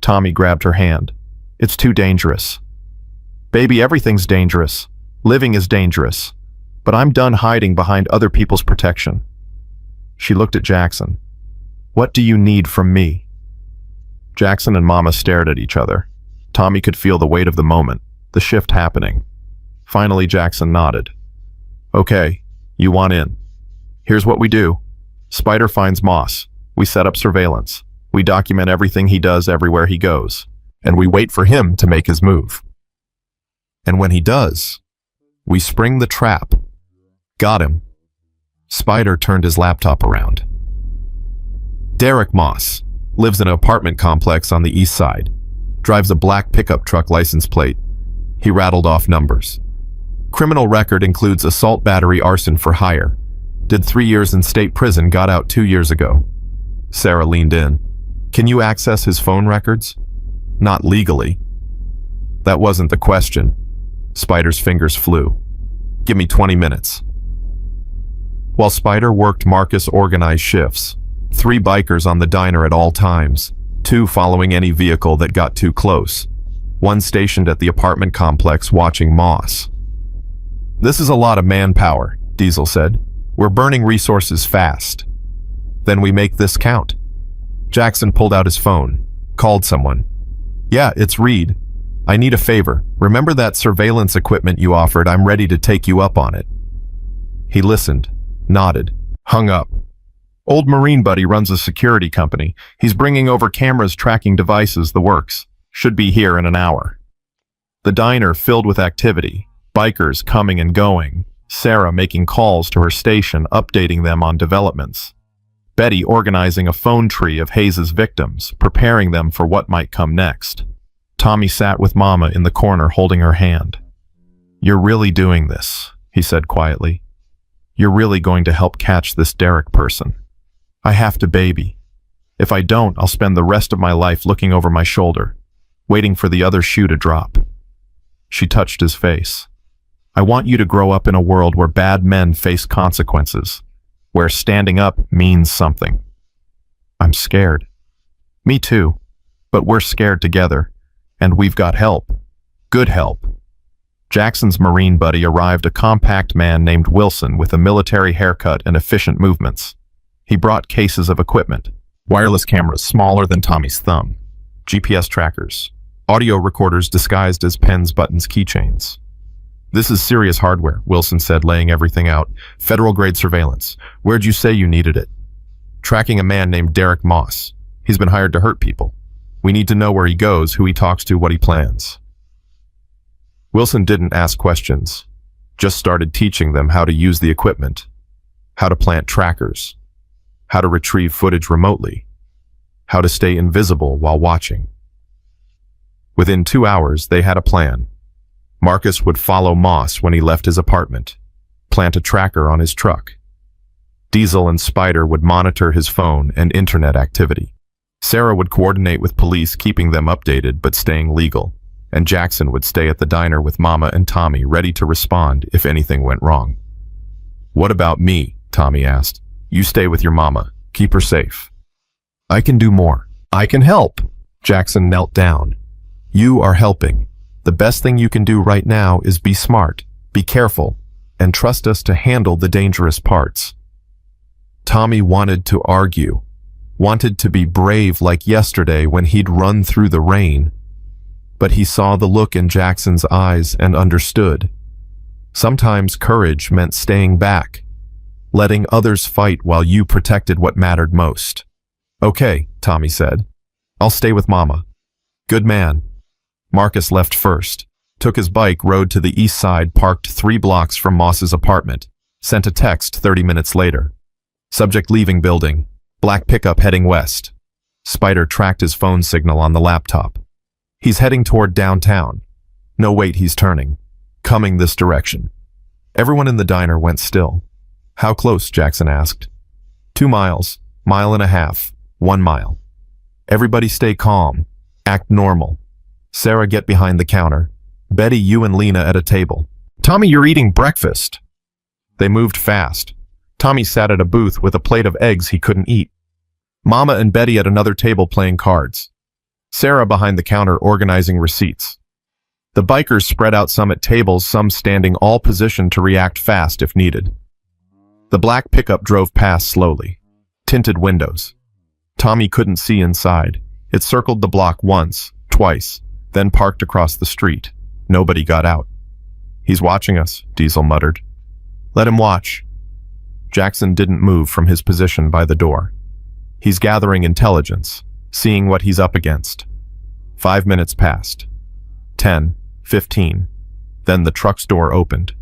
Tommy grabbed her hand. It's too dangerous. Baby, everything's dangerous. Living is dangerous. But I'm done hiding behind other people's protection. She looked at Jackson. What do you need from me? Jackson and Mama stared at each other. Tommy could feel the weight of the moment, the shift happening. Finally, Jackson nodded. Okay, you want in. Here's what we do. Spider finds Moss. We set up surveillance. We document everything he does everywhere he goes. And we wait for him to make his move. And when he does, we spring the trap. Got him. Spider turned his laptop around. Derek Moss lives in an apartment complex on the east side. Drives a black pickup truck license plate. He rattled off numbers. Criminal record includes assault, battery, arson for hire. Did 3 years in state prison, got out 2 years ago. Sarah leaned in. Can you access his phone records? Not legally. That wasn't the question. Spider's fingers flew. Give me 20 minutes. While Spider worked, Marcus organized shifts. 3 bikers on the diner at all times. 2 following any vehicle that got too close. 1 stationed at the apartment complex watching Moss. This is a lot of manpower, Diesel said. We're burning resources fast. Then we make this count. Jackson pulled out his phone, called someone. Yeah, it's Reed. I need a favor. Remember that surveillance equipment you offered? I'm ready to take you up on it. He listened, nodded, hung up. Old Marine buddy runs a security company. He's bringing over cameras, tracking devices, the works. Should be here in an hour. The diner filled with activity, bikers coming and going, Sarah making calls to her station, updating them on developments. Betty organizing a phone tree of Hayes's victims, preparing them for what might come next. Tommy sat with Mama in the corner holding her hand. "You're really doing this," he said quietly. "You're really going to help catch this Derek person. I have to baby. If I don't, I'll spend the rest of my life looking over my shoulder, waiting for the other shoe to drop." She touched his face. "I want you to grow up in a world where bad men face consequences, where standing up means something." "I'm scared." "Me too, but we're scared together, and we've got help. Good help." Jackson's Marine buddy arrived, a compact man named Wilson with a military haircut and efficient movements. He brought cases of equipment, wireless cameras smaller than Tommy's thumb, GPS trackers, audio recorders disguised as pens, buttons, keychains. "This is serious hardware," Wilson said, laying everything out. "Federal-grade surveillance. Where'd you say you needed it?" "Tracking a man named Derek Moss. He's been hired to hurt people. We need to know where he goes, who he talks to, what he plans." Wilson didn't ask questions, just started teaching them how to use the equipment, how to plant trackers, how to retrieve footage remotely, how to stay invisible while watching. Within 2 hours, they had a plan. Marcus would follow Moss when he left his apartment, plant a tracker on his truck. Diesel and Spider would monitor his phone and internet activity. Sarah would coordinate with police, keeping them updated but staying legal, and Jackson would stay at the diner with Mama and Tommy, ready to respond if anything went wrong. "What about me?" Tommy asked. "You stay with your mama. Keep her safe." "I can do more. I can help." Jackson knelt down. "You are helping. The best thing you can do right now is be smart, be careful, and trust us to handle the dangerous parts." Tommy wanted to argue, wanted to be brave like yesterday when he'd run through the rain. But he saw the look in Jackson's eyes and understood. Sometimes courage meant staying back, letting others fight while you protected what mattered most. "Okay," Tommy said. "I'll stay with Mama." "Good man." Marcus left first, took his bike, rode to the east side, parked 3 blocks from Moss's apartment, sent a text 30 minutes later. "Subject leaving building, black pickup heading west." Spider tracked his phone signal on the laptop. "He's heading toward downtown. No, wait, he's turning. Coming this direction." Everyone in the diner went still. "How close?" Jackson asked. 2 miles, 1.5 miles, 1 mile. "Everybody stay calm. Act normal. Sarah, get behind the counter. Betty, you and Lena at a table. Tommy, you're eating breakfast." They moved fast. Tommy sat at a booth with a plate of eggs he couldn't eat. Mama and Betty at another table playing cards. Sarah behind the counter organizing receipts. The bikers spread out, some at tables, some standing, all positioned to react fast if needed. The black pickup drove past slowly. Tinted windows. Tommy couldn't see inside. It circled the block once, twice, then parked across the street. Nobody got out. "He's watching us," Diesel muttered. "Let him watch." Jackson didn't move from his position by the door. "He's gathering intelligence, seeing what he's up against." 5 minutes passed. 10, 15. Then the truck's door opened.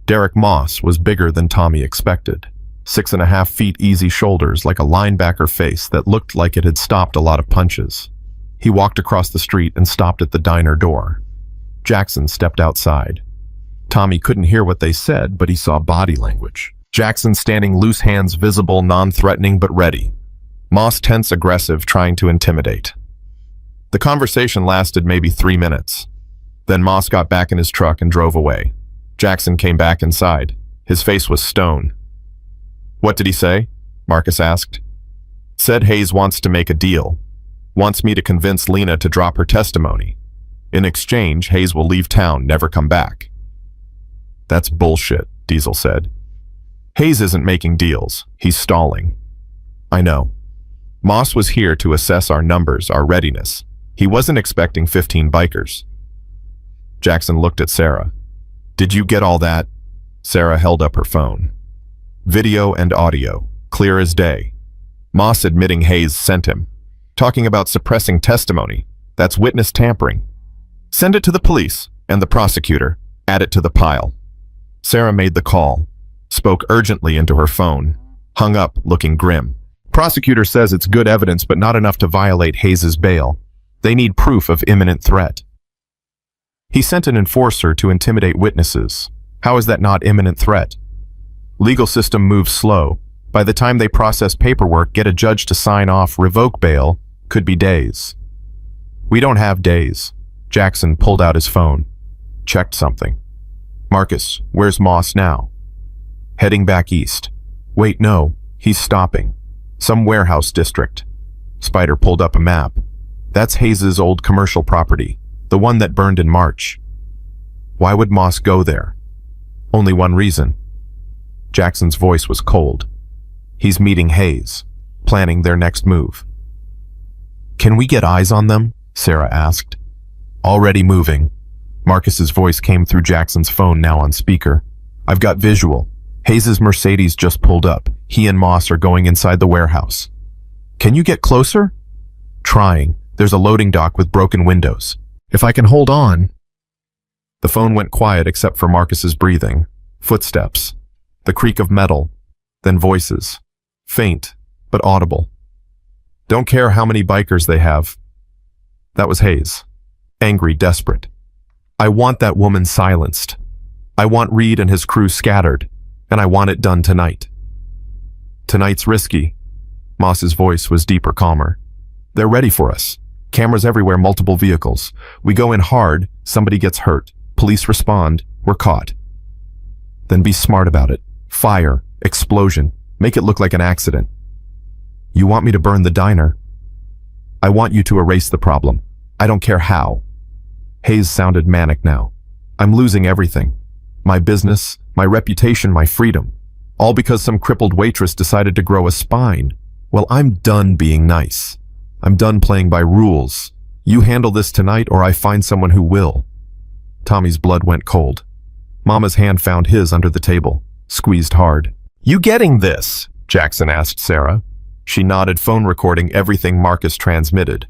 Derek Moss was bigger than Tommy expected. 6.5 feet, easy shoulders, like a linebacker face that looked like it had stopped a lot of punches. He walked across the street and stopped at the diner door. Jackson stepped outside. Tommy couldn't hear what they said, but he saw body language. Jackson standing, loose hands visible, non-threatening but ready. Moss tense, aggressive, trying to intimidate. The conversation lasted maybe 3 minutes. Then Moss got back in his truck and drove away. Jackson came back inside. His face was stone. "What did he say?" Marcus asked. "Said Hayes wants to make a deal. Wants me to convince Lena to drop her testimony. In exchange, Hayes will leave town, never come back." "That's bullshit," Diesel said. "Hayes isn't making deals. He's stalling." "I know. Moss was here to assess our numbers, our readiness. He wasn't expecting 15 bikers. Jackson looked at Sarah. "Did you get all that?" Sarah held up her phone. Video and audio, clear as day. Moss admitting Hayes sent him. Talking about suppressing testimony. That's witness tampering. "Send it to the police and the prosecutor. Add it to the pile." Sarah made the call, spoke urgently into her phone, hung up looking grim. "Prosecutor says it's good evidence but not enough to violate Hayes's bail. They need proof of imminent threat." He sent an enforcer to intimidate witnesses. How is that not imminent threat? Legal system moves slow. By the time they process paperwork, get a judge to sign off, revoke bail, could be days. "We don't have days." Jackson pulled out his phone, checked something. "Marcus, where's Moss now?" "Heading back east." "Wait, no, he's stopping. Some warehouse district." Spider pulled up a map. "That's Hayes's old commercial property, the one that burned in March." "Why would Moss go there?" "Only one reason." Jackson's voice was cold. "He's meeting Hayes, planning their next move." "Can we get eyes on them?" Sarah asked. "Already moving." Marcus's voice came through Jackson's phone, now on speaker. "I've got visual. Hayes's Mercedes just pulled up. He and Moss are going inside the warehouse." "Can you get closer?" "Trying. There's a loading dock with broken windows. If I can hold on." The phone went quiet except for Marcus's breathing. Footsteps. The creak of metal. Then voices. Faint, but audible. "Don't care how many bikers they have." That was Hayes. Angry, desperate. "I want that woman silenced. I want Reed and his crew scattered, and I want it done tonight." "Tonight's risky." Moss's voice was deeper, calmer. "They're ready for us. Cameras everywhere, multiple vehicles. We go in hard, somebody gets hurt. Police respond, we're caught." "Then be smart about it. Fire, explosion, make it look like an accident." "You want me to burn the diner?" "I want you to erase the problem. I don't care how." Hayes sounded manic now. "I'm losing everything. My business, my reputation, my freedom. All because some crippled waitress decided to grow a spine. Well, I'm done being nice. I'm done playing by rules. You handle this tonight or I find someone who will." Tommy's blood went cold. Mama's hand found his under the table, squeezed hard. "You getting this?" Jackson asked Sarah. She nodded, phone recording everything Marcus transmitted.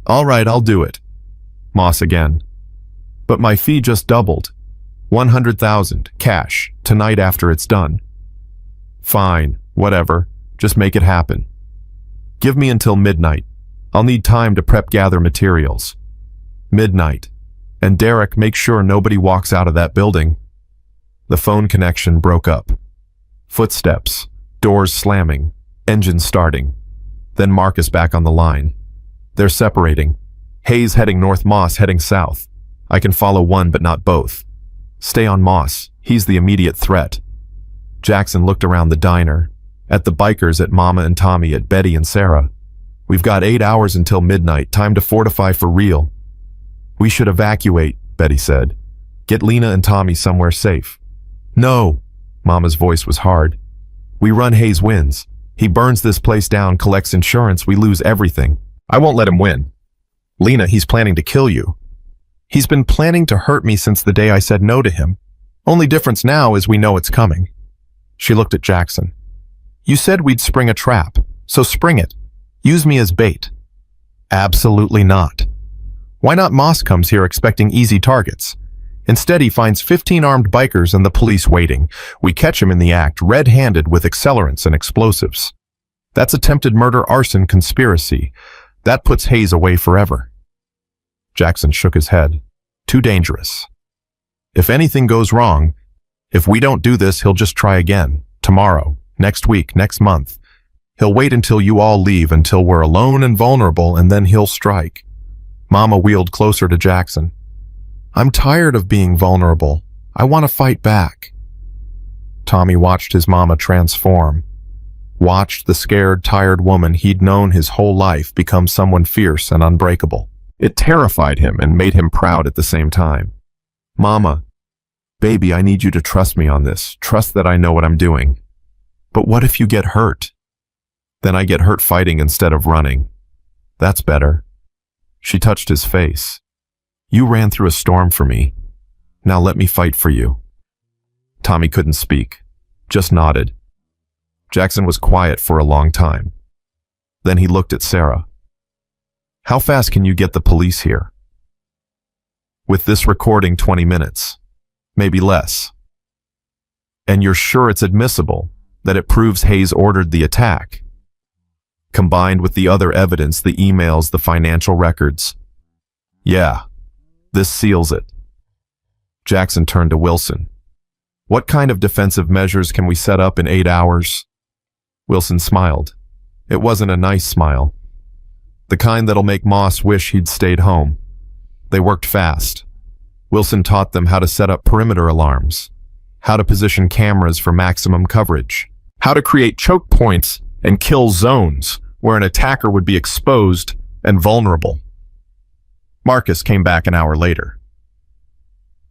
"All right, I'll do it." Moss again. "But my fee just doubled. 100,000, cash, tonight after it's done." "Fine, whatever. Just make it happen. Give me until midnight. I'll need time to gather materials." "Midnight. And Derek, make sure nobody walks out of that building." The phone connection broke up. Footsteps, doors slamming, engine starting. Then Marcus back on the line. They're separating. Hayes heading north, Moss heading south. I can follow one but not both. Stay on Moss. He's the immediate threat. Jackson looked around the diner, at the bikers, at Mama and Tommy, at Betty and Sarah. "We've got 8 hours until midnight, time to fortify for real." "We should evacuate," Betty said. "Get Lena and Tommy somewhere safe." "No," Mama's voice was hard. "We run, Hayes wins. He burns this place down, collects insurance, we lose everything. I won't let him win. Lena, he's planning to kill you. He's been planning to hurt me since the day I said no to him. Only difference now is we know it's coming." She looked at Jackson. "You said we'd spring a trap, so spring it. Use me as bait." "Absolutely not. Why not? Moss comes here expecting easy targets. Instead, he finds 15 armed bikers and the police waiting. We catch him in the act, red-handed with accelerants and explosives. That's attempted murder, arson, conspiracy. That puts Hayes away forever." Jackson shook his head. "Too dangerous. If anything goes wrong, if we don't do this, he'll just try again. Tomorrow, next week, next month. He'll wait until you all leave, until we're alone and vulnerable, and then he'll strike." Mama wheeled closer to Jackson. "I'm tired of being vulnerable. I want to fight back." Tommy watched his mama transform. Watched the scared, tired woman he'd known his whole life become someone fierce and unbreakable. It terrified him and made him proud at the same time. "Mama, baby, I need you to trust me on this. Trust that I know what I'm doing. But what if you get hurt?" "Then I get hurt fighting instead of running. That's better." She touched his face. You ran through a storm for me. Now let me fight for you. Tommy couldn't speak, just nodded. Jackson was quiet for a long time. Then he looked at Sarah. How fast can you get the police here? With this recording, 20 minutes, maybe less. And you're sure it's admissible, that it proves Hayes ordered the attack? Combined with the other evidence, the emails, the financial records. Yeah, this seals it. Jackson turned to Wilson. What kind of defensive measures can we set up in 8 hours? Wilson smiled. It wasn't a nice smile. The kind that'll make Moss wish he'd stayed home. They worked fast. Wilson taught them how to set up perimeter alarms, how to position cameras for maximum coverage, how to create choke points and kill zones where an attacker would be exposed and vulnerable. Marcus came back an hour later.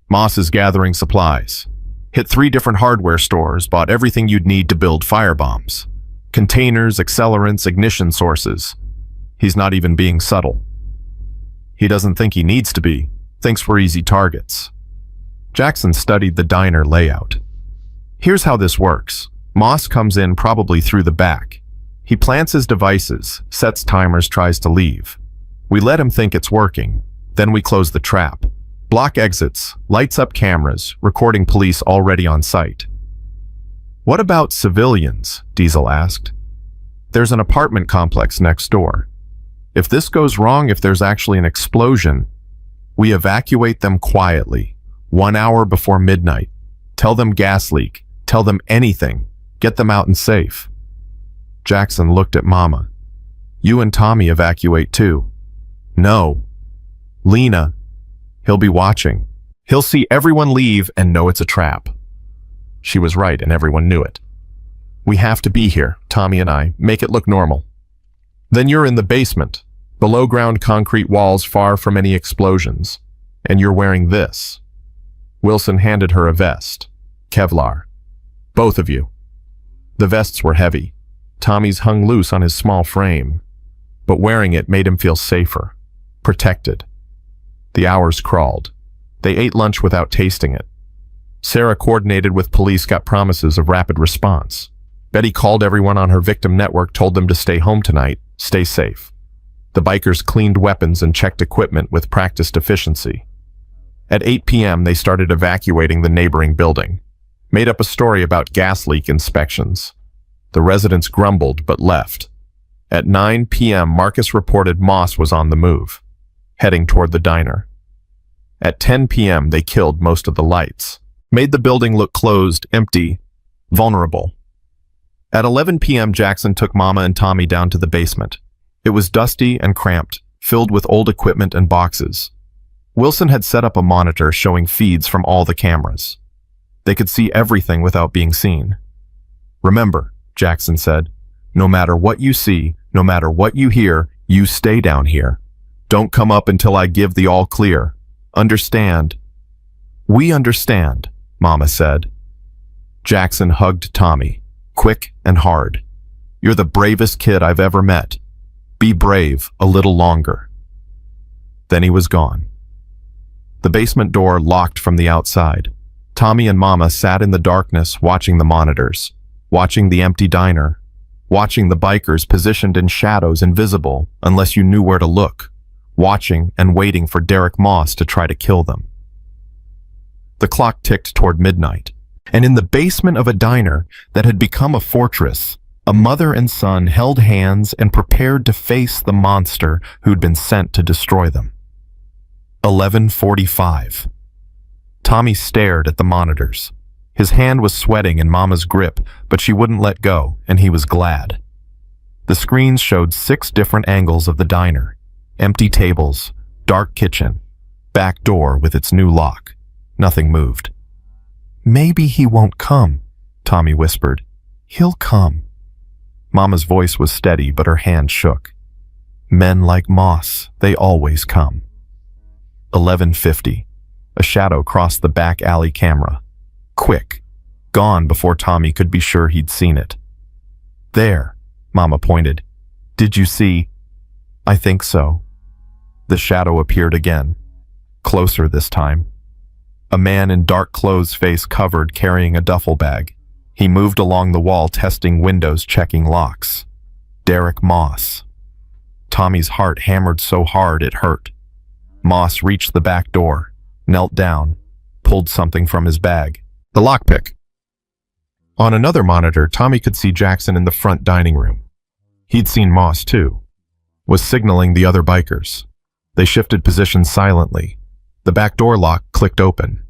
Moss is gathering supplies. Hit 3 different hardware stores, bought everything you'd need to build firebombs. Containers, accelerants, ignition sources. He's not even being subtle. He doesn't think he needs to be, thinks we're easy targets. Jackson studied the diner layout. Here's how this works. Moss comes in probably through the back. He plants his devices, sets timers, tries to leave. We let him think it's working. Then we close the trap. Block exits, lights up cameras, recording police already on site. What about civilians? Diesel asked. There's an apartment complex next door. If this goes wrong, if there's actually an explosion, we evacuate them quietly, 1 hour before midnight. Tell them gas leak, tell them anything, get them out and safe. Jackson looked at Mama. You and Tommy evacuate too. No. Lena, he'll be watching. He'll see everyone leave and know it's a trap. She was right, and everyone knew it. We have to be here, Tommy and I, make it look normal. Then you're in the basement, below ground concrete walls far from any explosions, and you're wearing this. Wilson handed her a vest. Kevlar. Both of you. The vests were heavy. Tommy's hung loose on his small frame, but wearing it made him feel safer, protected. The hours crawled. They ate lunch without tasting it. Sarah coordinated with police, got promises of rapid response. Betty called everyone on her victim network, told them to stay home tonight, stay safe. The bikers cleaned weapons and checked equipment with practiced efficiency. At 8 p.m., they started evacuating the neighboring building, made up a story about gas leak inspections. The residents grumbled but left. At 9 p.m., Marcus reported Moss was on the move, heading toward the diner. At 10 p.m., they killed most of the lights, made the building look closed, empty, vulnerable. At 11 p.m., Jackson took Mama and Tommy down to the basement. It was dusty and cramped, filled with old equipment and boxes. Wilson had set up a monitor showing feeds from all the cameras. They could see everything without being seen. Remember, Jackson said, no matter what you see, no matter what you hear, you stay down here. Don't come up until I give the all clear. Understand? We understand, Mama said. Jackson hugged Tommy, quick and hard. You're the bravest kid I've ever met. Be brave a little longer. Then he was gone. The basement door locked from the outside. Tommy and Mama sat in the darkness watching the monitors, watching the empty diner, watching the bikers positioned in shadows invisible unless you knew where to look, watching and waiting for Derek Moss to try to kill them. The clock ticked toward midnight, and in the basement of a diner that had become a fortress, a mother and son held hands and prepared to face the monster who'd been sent to destroy them. 11:45. Tommy stared at the monitors. His hand was sweating in Mama's grip, but she wouldn't let go, and he was glad. The screens showed 6 different angles of the diner. Empty tables, dark kitchen, back door with its new lock. Nothing moved. Maybe he won't come, Tommy whispered. He'll come. Mama's voice was steady, but her hand shook. Men like Moss, they always come. 11:50. A shadow crossed the back alley camera. Quick. Gone before Tommy could be sure he'd seen it. There, Mama pointed. Did you see? I think so. The shadow appeared again, closer this time. A man in dark clothes, face covered, carrying a duffel bag. He moved along the wall, testing windows, checking locks. Derek Moss. Tommy's heart hammered so hard it hurt. Moss reached the back door, knelt down, pulled something from his bag. The lockpick. On another monitor, Tommy could see Jackson in the front dining room. He'd seen Moss too. Was signaling the other bikers. They shifted positions silently. The back door lock clicked open.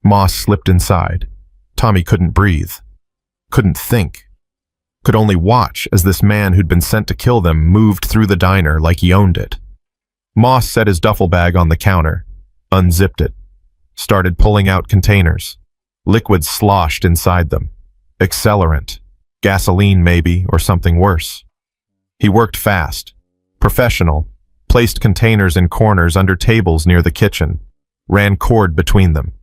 Moss slipped inside. Tommy couldn't breathe. Couldn't think. Could only watch as this man who'd been sent to kill them moved through the diner like he owned it. Moss set his duffel bag on the counter, unzipped it, started pulling out containers. Liquid sloshed inside them. Accelerant. Gasoline maybe, or something worse. He worked fast. Professional. Placed containers in corners under tables near the kitchen. Ran cord between them.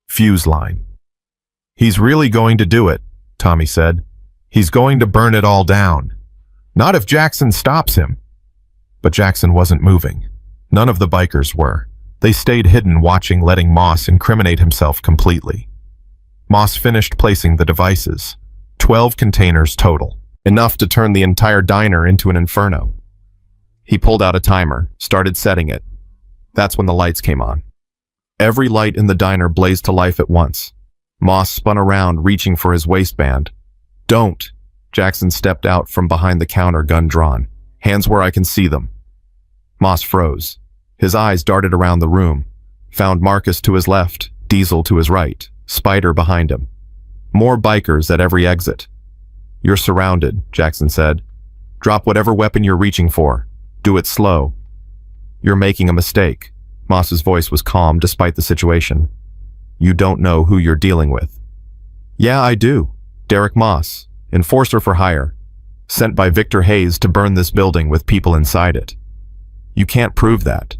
Fuse line. He's really going to do it, Tommy said. He's going to burn it all down. Not if Jackson stops him. But Jackson wasn't moving. None of the bikers were. They stayed hidden, watching, letting Moss incriminate himself completely. Moss finished placing the devices. 12 containers total. Enough to turn the entire diner into an inferno. He pulled out a timer, started setting it. That's when the lights came on. Every light in the diner blazed to life at once. Moss spun around, reaching for his waistband. Don't. Jackson stepped out from behind the counter, gun drawn. Hands where I can see them. Moss froze. His eyes darted around the room. Found Marcus to his left, Diesel to his right, Spider behind him. More bikers at every exit. You're surrounded, Jackson said. Drop whatever weapon you're reaching for. Do it slow. You're making a mistake. Moss's voice was calm despite the situation. You don't know who you're dealing with. Yeah, I do. Derek Moss, enforcer for hire, sent by Victor Hayes to burn this building with people inside it. You can't prove that.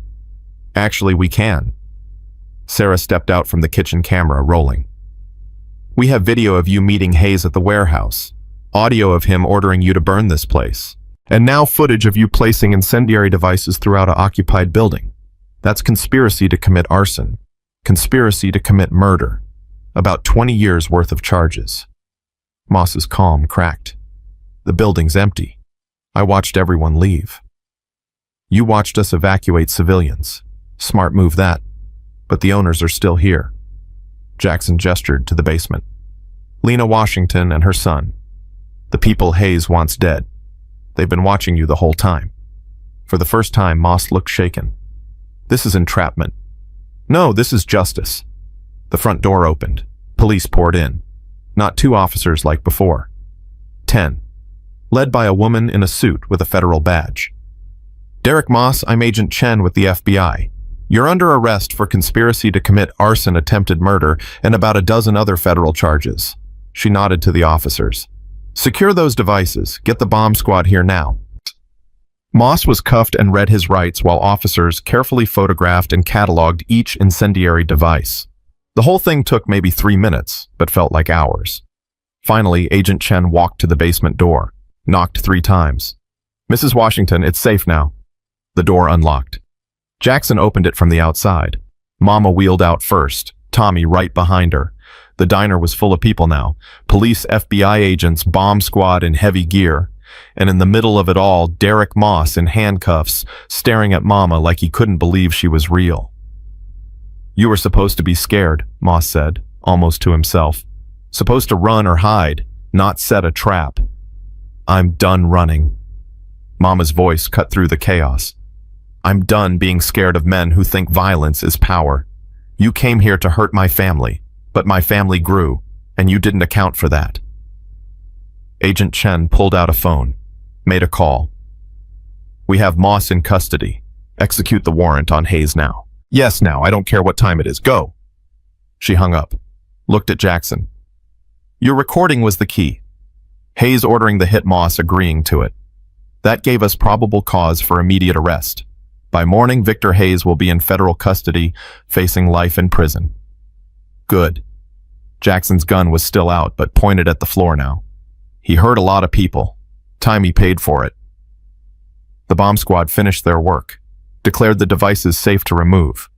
Actually, we can. Sarah stepped out from the kitchen camera, rolling. We have video of you meeting Hayes at the warehouse, audio of him ordering you to burn this place, and now footage of you placing incendiary devices throughout an occupied building. That's conspiracy to commit arson, conspiracy to commit murder, about 20 years worth of charges. Moss's calm cracked. The building's empty. I watched everyone leave. You watched us evacuate civilians. Smart move that. But the owners are still here. Jackson gestured to the basement. Lena Washington and her son. The people Hayes wants dead. They've been watching you the whole time. For the first time, Moss looked shaken. This is entrapment. No, this is justice. The front door opened. Police poured in. Not 2 officers like before. 10. Led by a woman in a suit with a federal badge. Derek Moss, I'm Agent Chen with the FBI. You're under arrest for conspiracy to commit arson, attempted murder, and about a dozen other federal charges. She nodded to the officers. Secure those devices. Get the bomb squad here now. Moss was cuffed and read his rights while officers carefully photographed and cataloged each incendiary device. The whole thing took maybe 3 minutes, but felt like hours. Finally, Agent Chen walked to the basement door, knocked 3 times. Mrs. Washington, it's safe now. The door unlocked. Jackson opened it from the outside. Mama wheeled out first, Tommy right behind her. The diner was full of people now. Police, FBI agents, bomb squad in heavy gear. And in the middle of it all, Derek Moss in handcuffs, staring at Mama like he couldn't believe she was real. You were supposed to be scared, Moss said, almost to himself. Supposed to run or hide, not set a trap. I'm done running. Mama's voice cut through the chaos. I'm done being scared of men who think violence is power. You came here to hurt my family, but my family grew, and you didn't account for that. Agent Chen pulled out a phone, made a call. We have Moss in custody. Execute the warrant on Hayes now. Yes, now, I don't care what time it is. Go. She hung up, looked at Jackson. Your recording was the key. Hayes ordering the hit, Moss agreeing to it. That gave us probable cause for immediate arrest. By morning, Victor Hayes will be in federal custody, facing life in prison. Good. Jackson's gun was still out, but pointed at the floor now. He hurt a lot of people. Time he paid for it. The bomb squad finished their work. declared the devices safe to remove.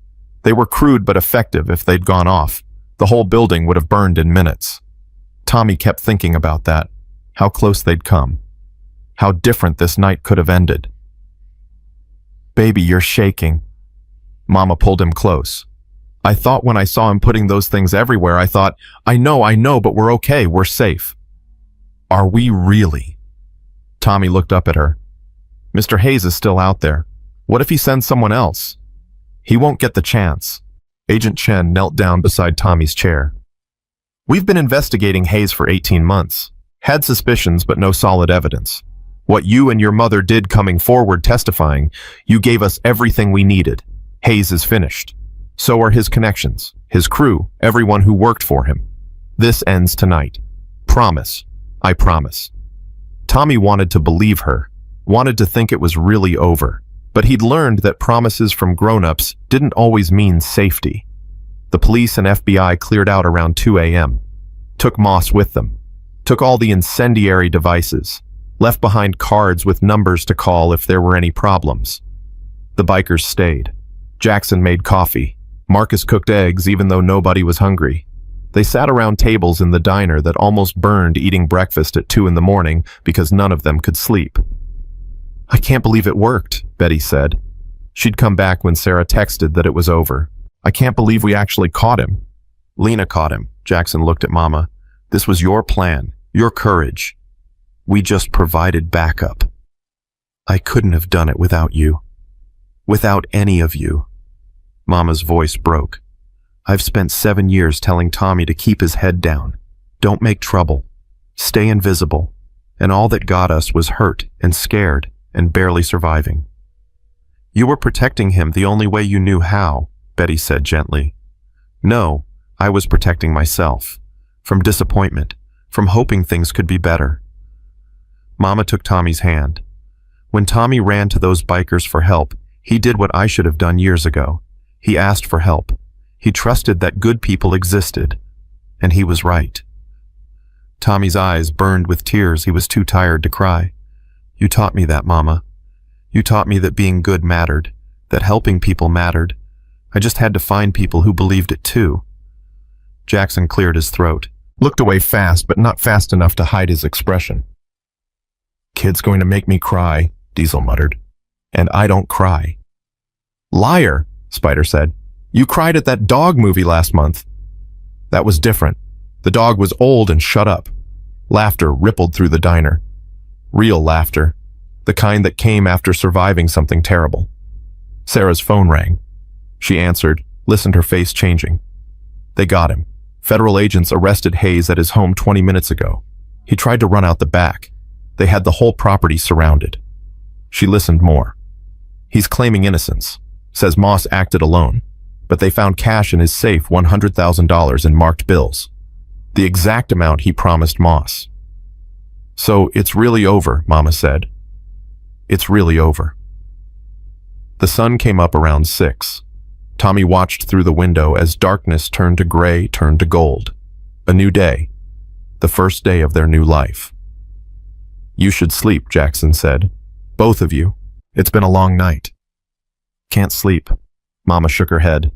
They were crude but effective. If they'd gone off, the whole building would have burned in minutes. Tommy kept thinking about that, how close they'd come, how different this night could have ended. "Baby, you're shaking." Mama pulled him close. "I thought when I saw him putting those things everywhere, I thought, I know, but we're okay, we're safe." "Are we really?" Tommy looked up at her. "Mr. Hayes is still out there. What if he sends someone else? He won't get the chance." Agent Chen knelt down beside Tommy's chair. "We've been investigating Hayes for 18 months. Had suspicions, but no solid evidence. What you and your mother did coming forward testifying, you gave us everything we needed. Hayes is finished. So are his connections, his crew, everyone who worked for him. This ends tonight. Promise. I promise." Tommy wanted to believe her, wanted to think it was really over, but he'd learned that promises from grown-ups didn't always mean safety. The police and FBI cleared out around 2 a.m., took Moss with them, took all the incendiary devices, left behind cards with numbers to call if there were any problems. The bikers stayed. Jackson made coffee. Marcus cooked eggs even though nobody was hungry. They sat around tables in the diner that almost burned eating breakfast at 2 in the morning because none of them could sleep. "I can't believe it worked," Betty said. She'd come back when Sarah texted that it was over. "I can't believe we actually caught him." "Lena caught him," Jackson looked at Mama. "This was your plan, your courage. We just provided backup. I couldn't have done it without you. Without any of you." Mama's voice broke. "I've spent 7 years telling Tommy to keep his head down. Don't make trouble. Stay invisible. And all that got us was hurt and scared and barely surviving." "You were protecting him the only way you knew how," Betty said gently. "No, I was protecting myself. From disappointment, from hoping things could be better." Mama took Tommy's hand. "When Tommy ran to those bikers for help, he did what I should have done years ago. He asked for help. He trusted that good people existed. And he was right." Tommy's eyes burned with tears. He was too tired to cry. "You taught me that, Mama. You taught me that being good mattered, that helping people mattered. I just had to find people who believed it too." Jackson cleared his throat, looked away fast, but not fast enough to hide his expression. "Kid's going to make me cry," Diesel muttered. "And I don't cry." "Liar," Spider said. "You cried at that dog movie last month." "That was different. The dog was old and shut up." Laughter rippled through the diner. Real laughter. The kind that came after surviving something terrible. Sarah's phone rang. She answered, listened, her face changing. "They got him. Federal agents arrested Hayes at his home 20 minutes ago. He tried to run out the back. They had the whole property surrounded." She listened more. "He's claiming innocence. Says Moss acted alone. But they found cash in his safe, $100,000 in marked bills. The exact amount he promised Moss." "So it's really over," Mama said. "It's really over." The sun came up around 6. Tommy watched through the window as darkness turned to gray, turned to gold. A new day. The first day of their new life. "You should sleep," Jackson said. "Both of you. It's been a long night." "Can't sleep." Mama shook her head.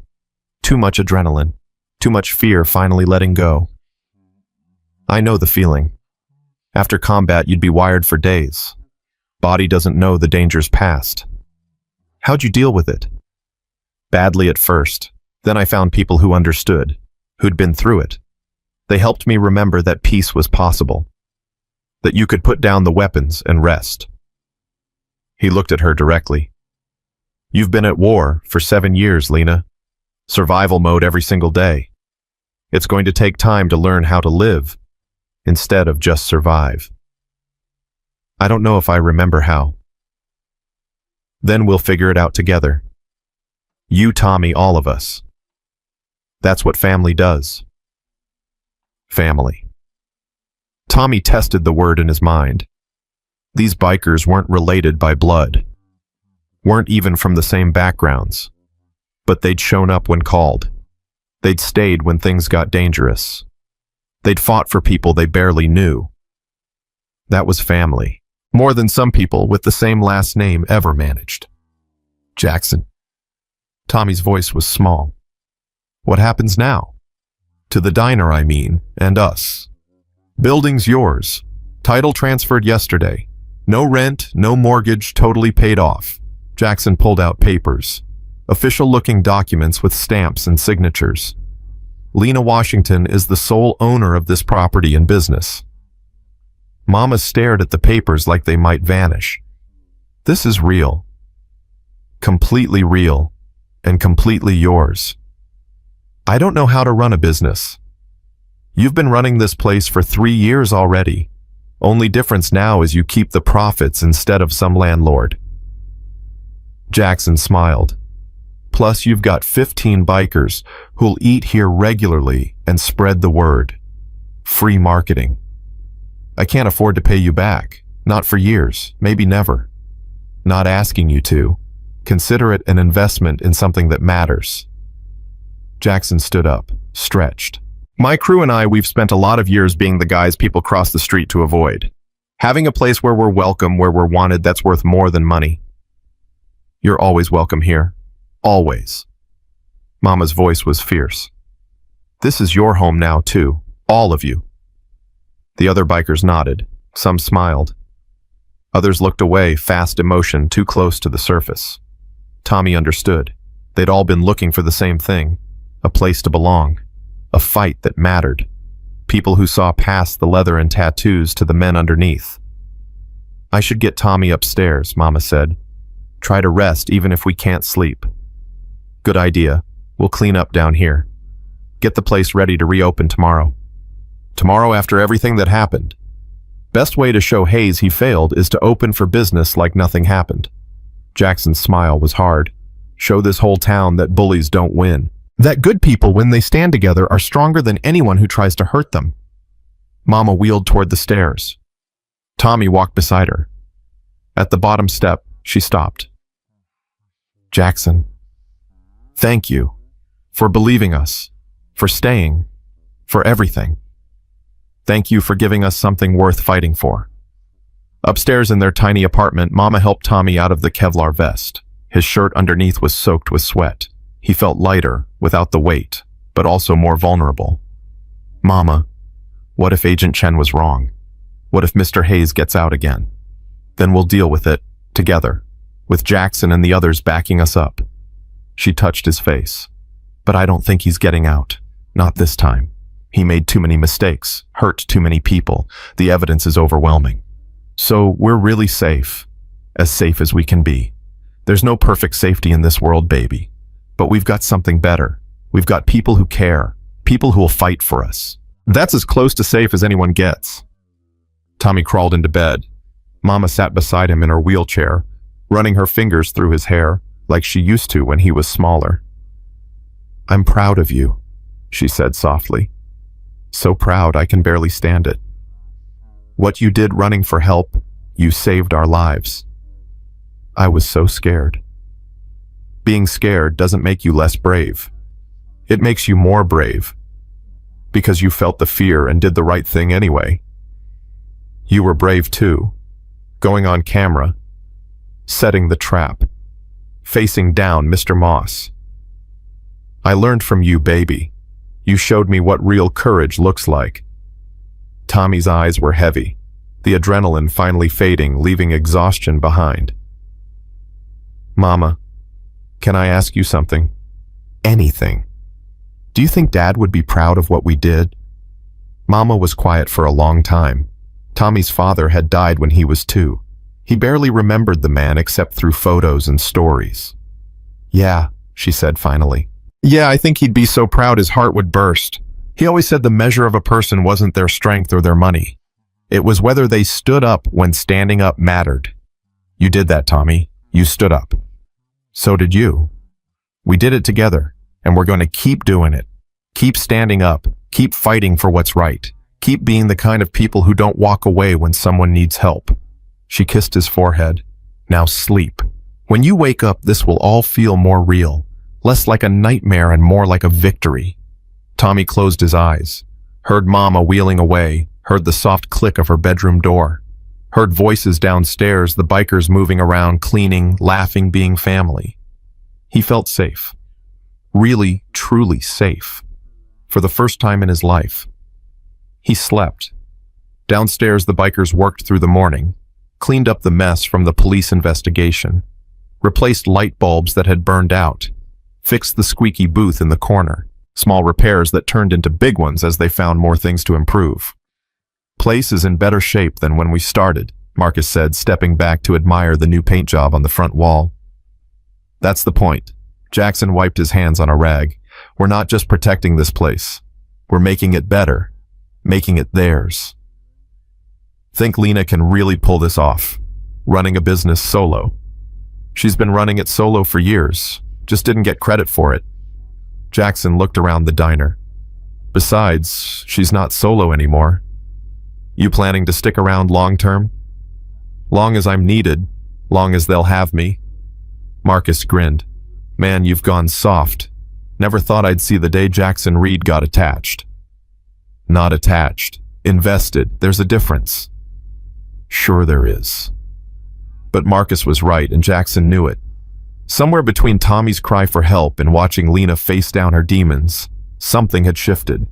"Too much adrenaline. Too much fear finally letting go." "I know the feeling. After combat, you'd be wired for days. Body doesn't know the danger's past." "How'd you deal with it?" "Badly at first. Then I found people who understood, who'd been through it. They helped me remember that peace was possible. That you could put down the weapons and rest." He looked at her directly. "You've been at war for 7 years, Lena. Survival mode every single day. It's going to take time to learn how to live, instead of just survive." "I don't know if I remember how." "Then we'll figure it out together. You, Tommy, all of us. That's what family does." Family. Tommy tested the word in his mind. These bikers weren't related by blood. Weren't even from the same backgrounds. But they'd shown up when called. They'd stayed when things got dangerous. They'd fought for people they barely knew. That was family. More than some people with the same last name ever managed. Jackson. Tommy's voice was small. What happens now? To the diner, I mean, and us. Building's yours. Title transferred yesterday. No rent, no mortgage, totally paid off. Jackson pulled out papers. Official-looking documents with stamps and signatures. Lena Washington is the sole owner of this property and business. Mama stared at the papers like they might vanish. This is real. Completely real. And completely yours. I don't know how to run a business. You've been running this place for 3 years already. Only difference now is you keep the profits instead of some landlord. Jackson smiled. Plus, you've got 15 bikers who'll eat here regularly and spread the word. Free marketing. I can't afford to pay you back. Not for years, maybe never. Not asking you to. Consider it an investment in something that matters. Jackson stood up, stretched. My crew and we've spent a lot of years being the guys people cross the street to avoid. Having a place where we're welcome, where we're wanted, that's worth more than money. You're always welcome here. Always. Mama's voice was fierce. This is your home now, too. All of you. The other bikers nodded. Some smiled. Others looked away, fast emotion too close to the surface. Tommy understood. They'd all been looking for the same thing. A place to belong. A fight that mattered. People who saw past the leather and tattoos to the men underneath. I should get Tommy upstairs, Mama said. Try to rest even if we can't sleep. Good idea. We'll clean up down here. Get the place ready to reopen tomorrow. Tomorrow after everything that happened. Best way to show Hayes he failed is to open for business like nothing happened. Jackson's smile was hard. Show this whole town that bullies don't win. That good people, when they stand together, are stronger than anyone who tries to hurt them. Mama wheeled toward the stairs. Tommy walked beside her. At the bottom step, she stopped. Jackson, thank you for believing us, for staying, for everything. Thank you for giving us something worth fighting for. Upstairs in their tiny apartment, Mama helped Tommy out of the Kevlar vest. His shirt underneath was soaked with sweat. He felt lighter, without the weight, but also more vulnerable. Mama, what if Agent Chen was wrong? What if Mr. Hayes gets out again? Then we'll deal with it, together, with Jackson and the others backing us up. She touched his face. But I don't think he's getting out. Not this time. He made too many mistakes, hurt too many people. The evidence is overwhelming. So we're really safe as we can be. There's no perfect safety in this world, baby. But we've got something better. We've got people who care, people who will fight for us. That's as close to safe as anyone gets. Tommy crawled into bed. Mama sat beside him in her wheelchair, running her fingers through his hair like she used to when he was smaller. I'm proud of you, she said softly. So proud I can barely stand it. What you did running for help, you saved our lives. I was so scared. Being scared doesn't make you less brave. It makes you more brave. Because you felt the fear and did the right thing anyway. You were brave too. Going on camera. Setting the trap. Facing down Mr. Moss. I learned from you, baby. You showed me what real courage looks like. Tommy's eyes were heavy, the adrenaline finally fading, leaving exhaustion behind. Mama, can I ask you something? Anything. Do you think Dad would be proud of what we did? Mama was quiet for a long time. Tommy's father had died when he was 2. He barely remembered the man except through photos and stories. Yeah, she said finally. Yeah, I think he'd be so proud his heart would burst. He always said the measure of a person wasn't their strength or their money. It was whether they stood up when standing up mattered. You did that, Tommy. You stood up. So did you. We did it together, and we're going to keep doing it. Keep standing up. Keep fighting for what's right. Keep being the kind of people who don't walk away when someone needs help. She kissed his forehead. Now sleep. When you wake up, this will all feel more real. Less like a nightmare and more like a victory. Tommy closed his eyes, heard Mama wheeling away, heard the soft click of her bedroom door, heard voices downstairs, the bikers moving around, cleaning, laughing, being family. He felt safe. Really, truly safe. For the first time in his life. He slept. Downstairs, the bikers worked through the morning, cleaned up the mess from the police investigation, replaced light bulbs that had burned out, fixed the squeaky booth in the corner, small repairs that turned into big ones as they found more things to improve. Place is in better shape than when we started, Marcus said, stepping back to admire the new paint job on the front wall. That's the point. Jackson wiped his hands on a rag. We're not just protecting this place. We're making it better, making it theirs. Think Lena can really pull this off, running a business solo. She's been running it solo for years, just didn't get credit for it. Jackson looked around the diner. Besides, she's not solo anymore. You planning to stick around long term? Long as I'm needed, long as they'll have me. Marcus grinned. Man, you've gone soft. Never thought I'd see the day Jackson Reed got attached. Not attached. Invested. There's a difference. Sure there is. But Marcus was right, and Jackson knew it. Somewhere between Tommy's cry for help and watching Lena face down her demons, something had shifted.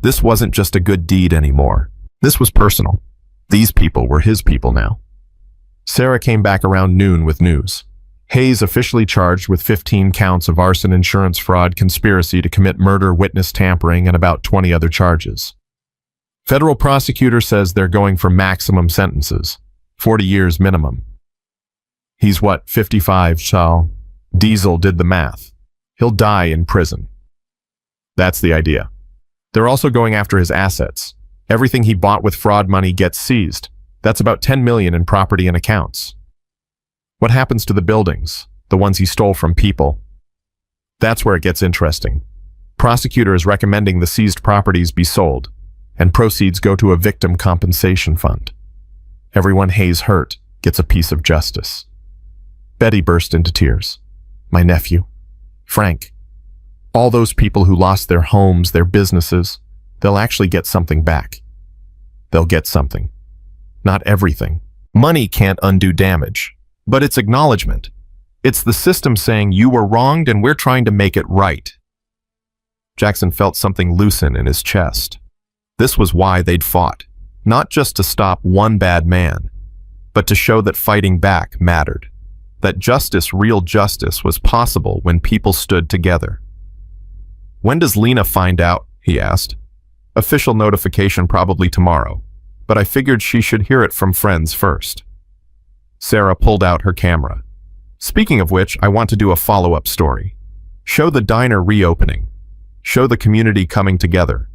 This wasn't just a good deed anymore. This was personal. These people were his people now. Sarah came back around noon with news. Hayes officially charged with 15 counts of arson, insurance fraud, conspiracy to commit murder, witness tampering, and about 20 other charges. Federal prosecutor says they're going for maximum sentences, 40 years minimum. He's what, 55, Charles? Diesel did the math. He'll die in prison. That's the idea. They're also going after his assets. Everything he bought with fraud money gets seized. That's about $10 million in property and accounts. What happens to the buildings, the ones he stole from people? That's where it gets interesting. Prosecutor is recommending the seized properties be sold, and proceeds go to a victim compensation fund. Everyone Hayes hurt gets a piece of justice. Betty burst into tears. My nephew, Frank. All those people who lost their homes, their businesses, they'll actually get something back. They'll get something. Not everything. Money can't undo damage, but it's acknowledgement. It's the system saying you were wronged and we're trying to make it right. Jackson felt something loosen in his chest. This was why they'd fought, not just to stop one bad man, but to show that fighting back mattered, that justice, real justice, was possible when people stood together. When does Lena find out? He asked. Official notification probably tomorrow, but I figured she should hear it from friends first. Sarah pulled out her camera. Speaking of which, I want to do a follow-up story. Show the diner reopening. Show the community coming together.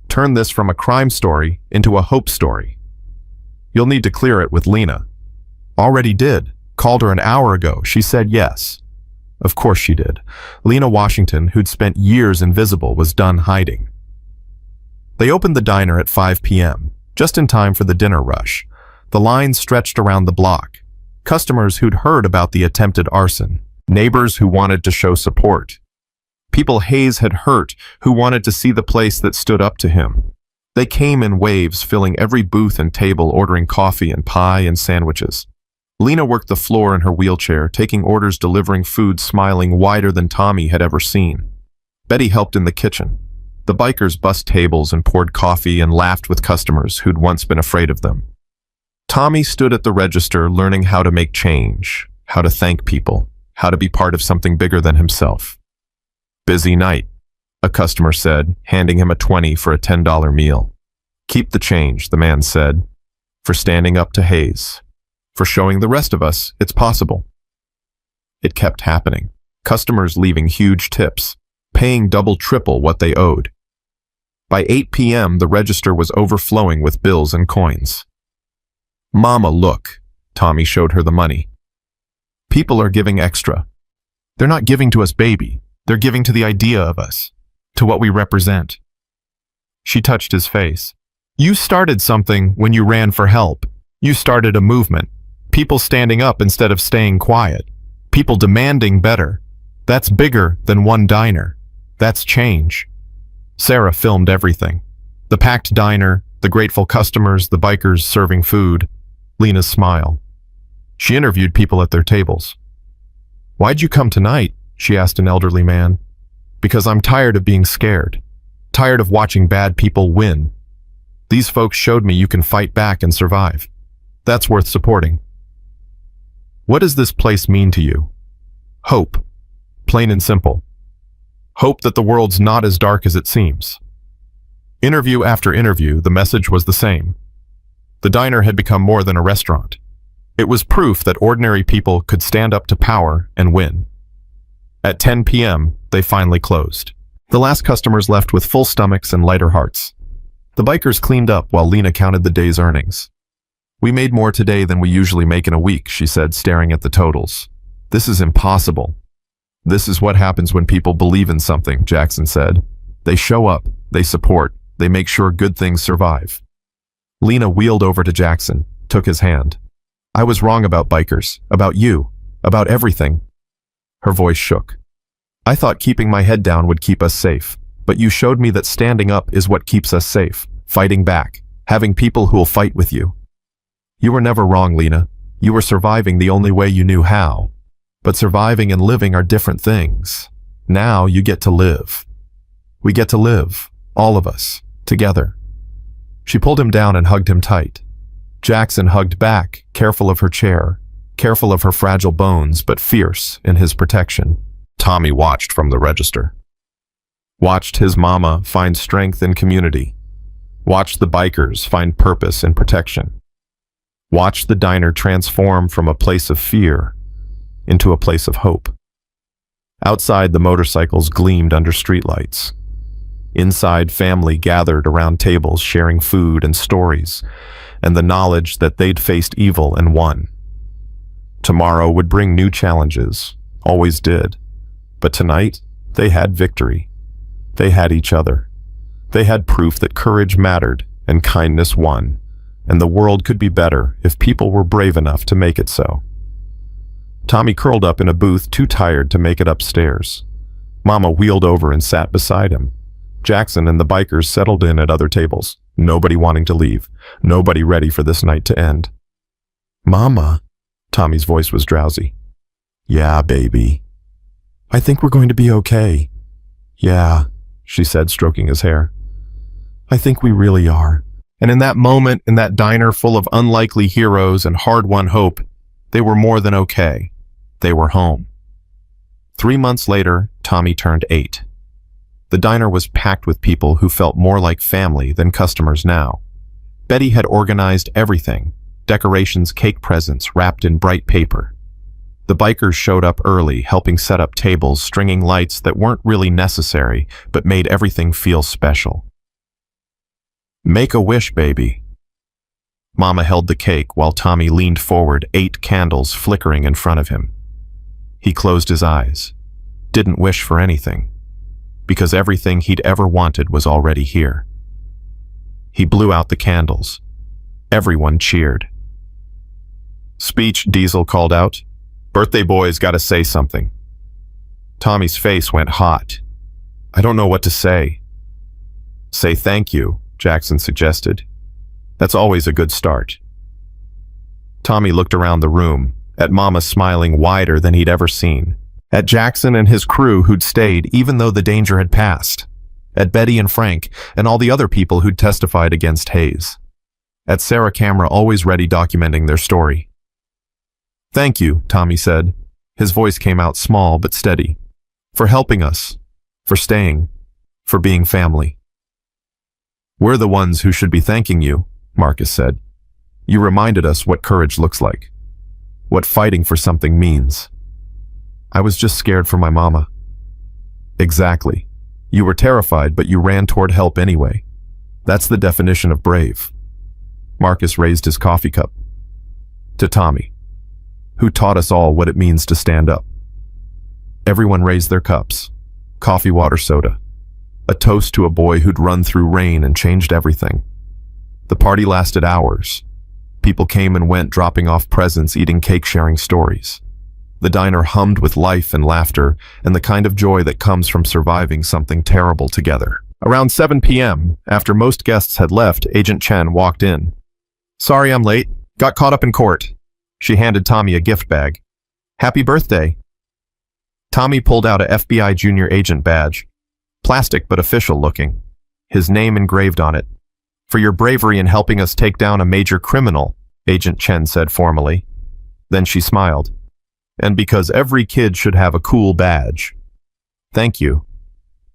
Turn this from a crime story into a hope story. You'll need to clear it with Lena. Already did. Called her an hour ago. She said yes. Of course she did. Lena Washington, who'd spent years invisible, was done hiding. They opened the diner at 5 p.m., just in time for the dinner rush. The line stretched around the block. Customers who'd heard about the attempted arson. Neighbors who wanted to show support. People Hayes had hurt who wanted to see the place that stood up to him. They came in waves, filling every booth and table, ordering coffee and pie and sandwiches. Lena worked the floor in her wheelchair, taking orders, delivering food, smiling wider than Tommy had ever seen. Betty helped in the kitchen. The bikers bussed tables and poured coffee and laughed with customers who'd once been afraid of them. Tommy stood at the register learning how to make change, how to thank people, how to be part of something bigger than himself. Busy night, a customer said, handing him a $20 for a $10 meal. Keep the change, the man said, for standing up to Hayes, for showing the rest of us it's possible. It kept happening. Customers leaving huge tips, paying double, triple what they owed. By 8 p.m., the register was overflowing with bills and coins. Mama, look, Tommy showed her the money. People are giving extra. They're not giving to us, baby. They're giving to the idea of us, to what we represent. She touched his face. You started something when you ran for help. You started a movement. People standing up instead of staying quiet. People demanding better. That's bigger than one diner. That's change. Sarah filmed everything. The packed diner, the grateful customers, the bikers serving food. Lena's smile. She interviewed people at their tables. Why'd you come tonight? she asked an elderly man. Because I'm tired of being scared. Tired of watching bad people win. These folks showed me you can fight back and survive. That's worth supporting. What does this place mean to you? Hope. Plain and simple. Hope that the world's not as dark as it seems. Interview after interview, the message was the same. The diner had become more than a restaurant. It was proof that ordinary people could stand up to power and win. At 10 p.m., they finally closed. The last customers left with full stomachs and lighter hearts. The bikers cleaned up while Lena counted the day's earnings. We made more today than we usually make in a week, she said, staring at the totals. This is impossible. This is what happens when people believe in something, Jackson said. They show up, they support, they make sure good things survive. Lena wheeled over to Jackson, took his hand. I was wrong about bikers, about you, about everything. Her voice shook. I thought keeping my head down would keep us safe, but you showed me that standing up is what keeps us safe, fighting back, having people who'll fight with you. You were never wrong, Lena. You were surviving the only way you knew how. But surviving and living are different things. Now you get to live. We get to live, all of us, together. She pulled him down and hugged him tight. Jackson hugged back, careful of her chair, careful of her fragile bones, but fierce in his protection. Tommy watched from the register. Watched his mama find strength in community. Watched the bikers find purpose in protection. Watched the diner transform from a place of fear into a place of hope. Outside, the motorcycles gleamed under streetlights. Inside, family gathered around tables sharing food and stories, and the knowledge that they'd faced evil and won. Tomorrow would bring new challenges, always did. But tonight, they had victory. They had each other. They had proof that courage mattered and kindness won, and the world could be better if people were brave enough to make it so. Tommy curled up in a booth, too tired to make it upstairs. Mama wheeled over and sat beside him. Jackson and the bikers settled in at other tables, nobody wanting to leave, nobody ready for this night to end. Mama, Tommy's voice was drowsy. Yeah, baby. I think we're going to be okay. Yeah, she said, stroking his hair. I think we really are. And in that moment, in that diner full of unlikely heroes and hard-won hope, they were more than okay. They were home. 3 months later, Tommy turned 8. The diner was packed with people who felt more like family than customers now. Betty had organized everything, decorations, cake presents wrapped in bright paper. The bikers showed up early, helping set up tables, stringing lights that weren't really necessary, but made everything feel special. Make a wish, baby. Mama held the cake while Tommy leaned forward, 8 candles flickering in front of him. He closed his eyes, didn't wish for anything, because everything he'd ever wanted was already here. He blew out the candles. Everyone cheered. Speech, Diesel called out. Birthday boy's gotta say something. Tommy's face went hot. I don't know what to say. Say thank you, Jackson suggested. That's always a good start. Tommy looked around the room, at Mama smiling wider than he'd ever seen, at Jackson and his crew who'd stayed even though the danger had passed, at Betty and Frank and all the other people who'd testified against Hayes, at Sarah Camera always ready documenting their story. Thank you, Tommy said. His voice came out small but steady. For helping us, for staying, for being family. We're the ones who should be thanking you, Marcus said. You reminded us what courage looks like, what fighting for something means. I was just scared for my mama. Exactly. You were terrified, but you ran toward help anyway. That's the definition of brave. Marcus raised his coffee cup. To Tommy, who taught us all what it means to stand up. Everyone raised their cups. Coffee, water, soda. A toast to a boy who'd run through rain and changed everything. The party lasted hours. People came and went, dropping off presents, eating cake, sharing stories. The diner hummed with life and laughter and the kind of joy that comes from surviving something terrible together. Around 7 p.m., after most guests had left, Agent Chen walked in. Sorry I'm late. Got caught up in court. She handed Tommy a gift bag. Happy birthday. Tommy pulled out a FBI junior agent badge. Plastic but official looking. His name engraved on it. "For your bravery in helping us take down a major criminal," Agent Chen said formally. Then she smiled. "And because every kid should have a cool badge." "Thank you."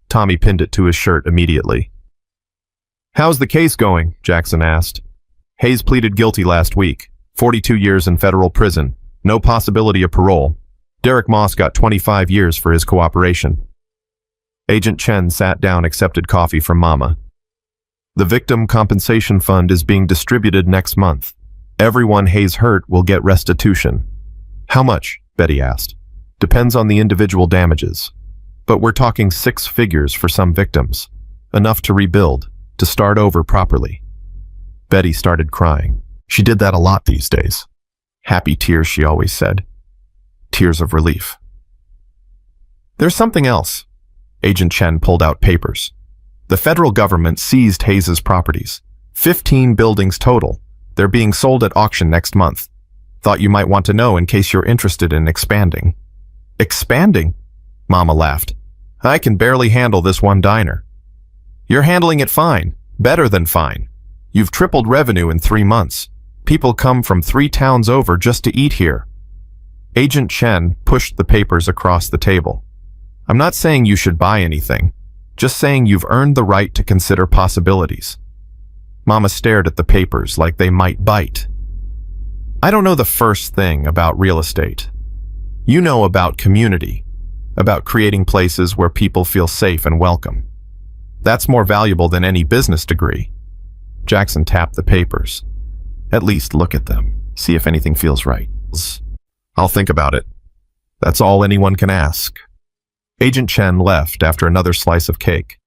Tommy pinned it to his shirt immediately. "How's the case going?" Jackson asked. "Hayes pleaded guilty last week. 42 years in federal prison. No possibility of parole. Derek Moss got 25 years for his cooperation." Agent Chen sat down, accepted coffee from Mama. "The Victim Compensation Fund is being distributed next month. Everyone Hayes hurt will get restitution." "How much?" Betty asked. "Depends on the individual damages. But we're talking 6 figures for some victims. Enough to rebuild, to start over properly." Betty started crying. She did that a lot these days. Happy tears, she always said. Tears of relief. "There's something else." Agent Chen pulled out papers. "The federal government seized Hayes's properties. 15 buildings total. They're being sold at auction next month. Thought you might want to know in case you're interested in expanding." "Expanding?" Mama laughed. "I can barely handle this one diner." "You're handling it fine. Better than fine. You've tripled revenue in 3 months. People come from 3 towns over just to eat here." Agent Chen pushed the papers across the table. "I'm not saying you should buy anything. Just saying you've earned the right to consider possibilities." Mama stared at the papers like they might bite. "I don't know the first thing about real estate. You know about community, about creating places where people feel safe and welcome. That's more valuable than any business degree." Jackson tapped the papers. "At least look at them, see if anything feels right." "I'll think about it. That's all anyone can ask." Agent Chen left after another slice of cake.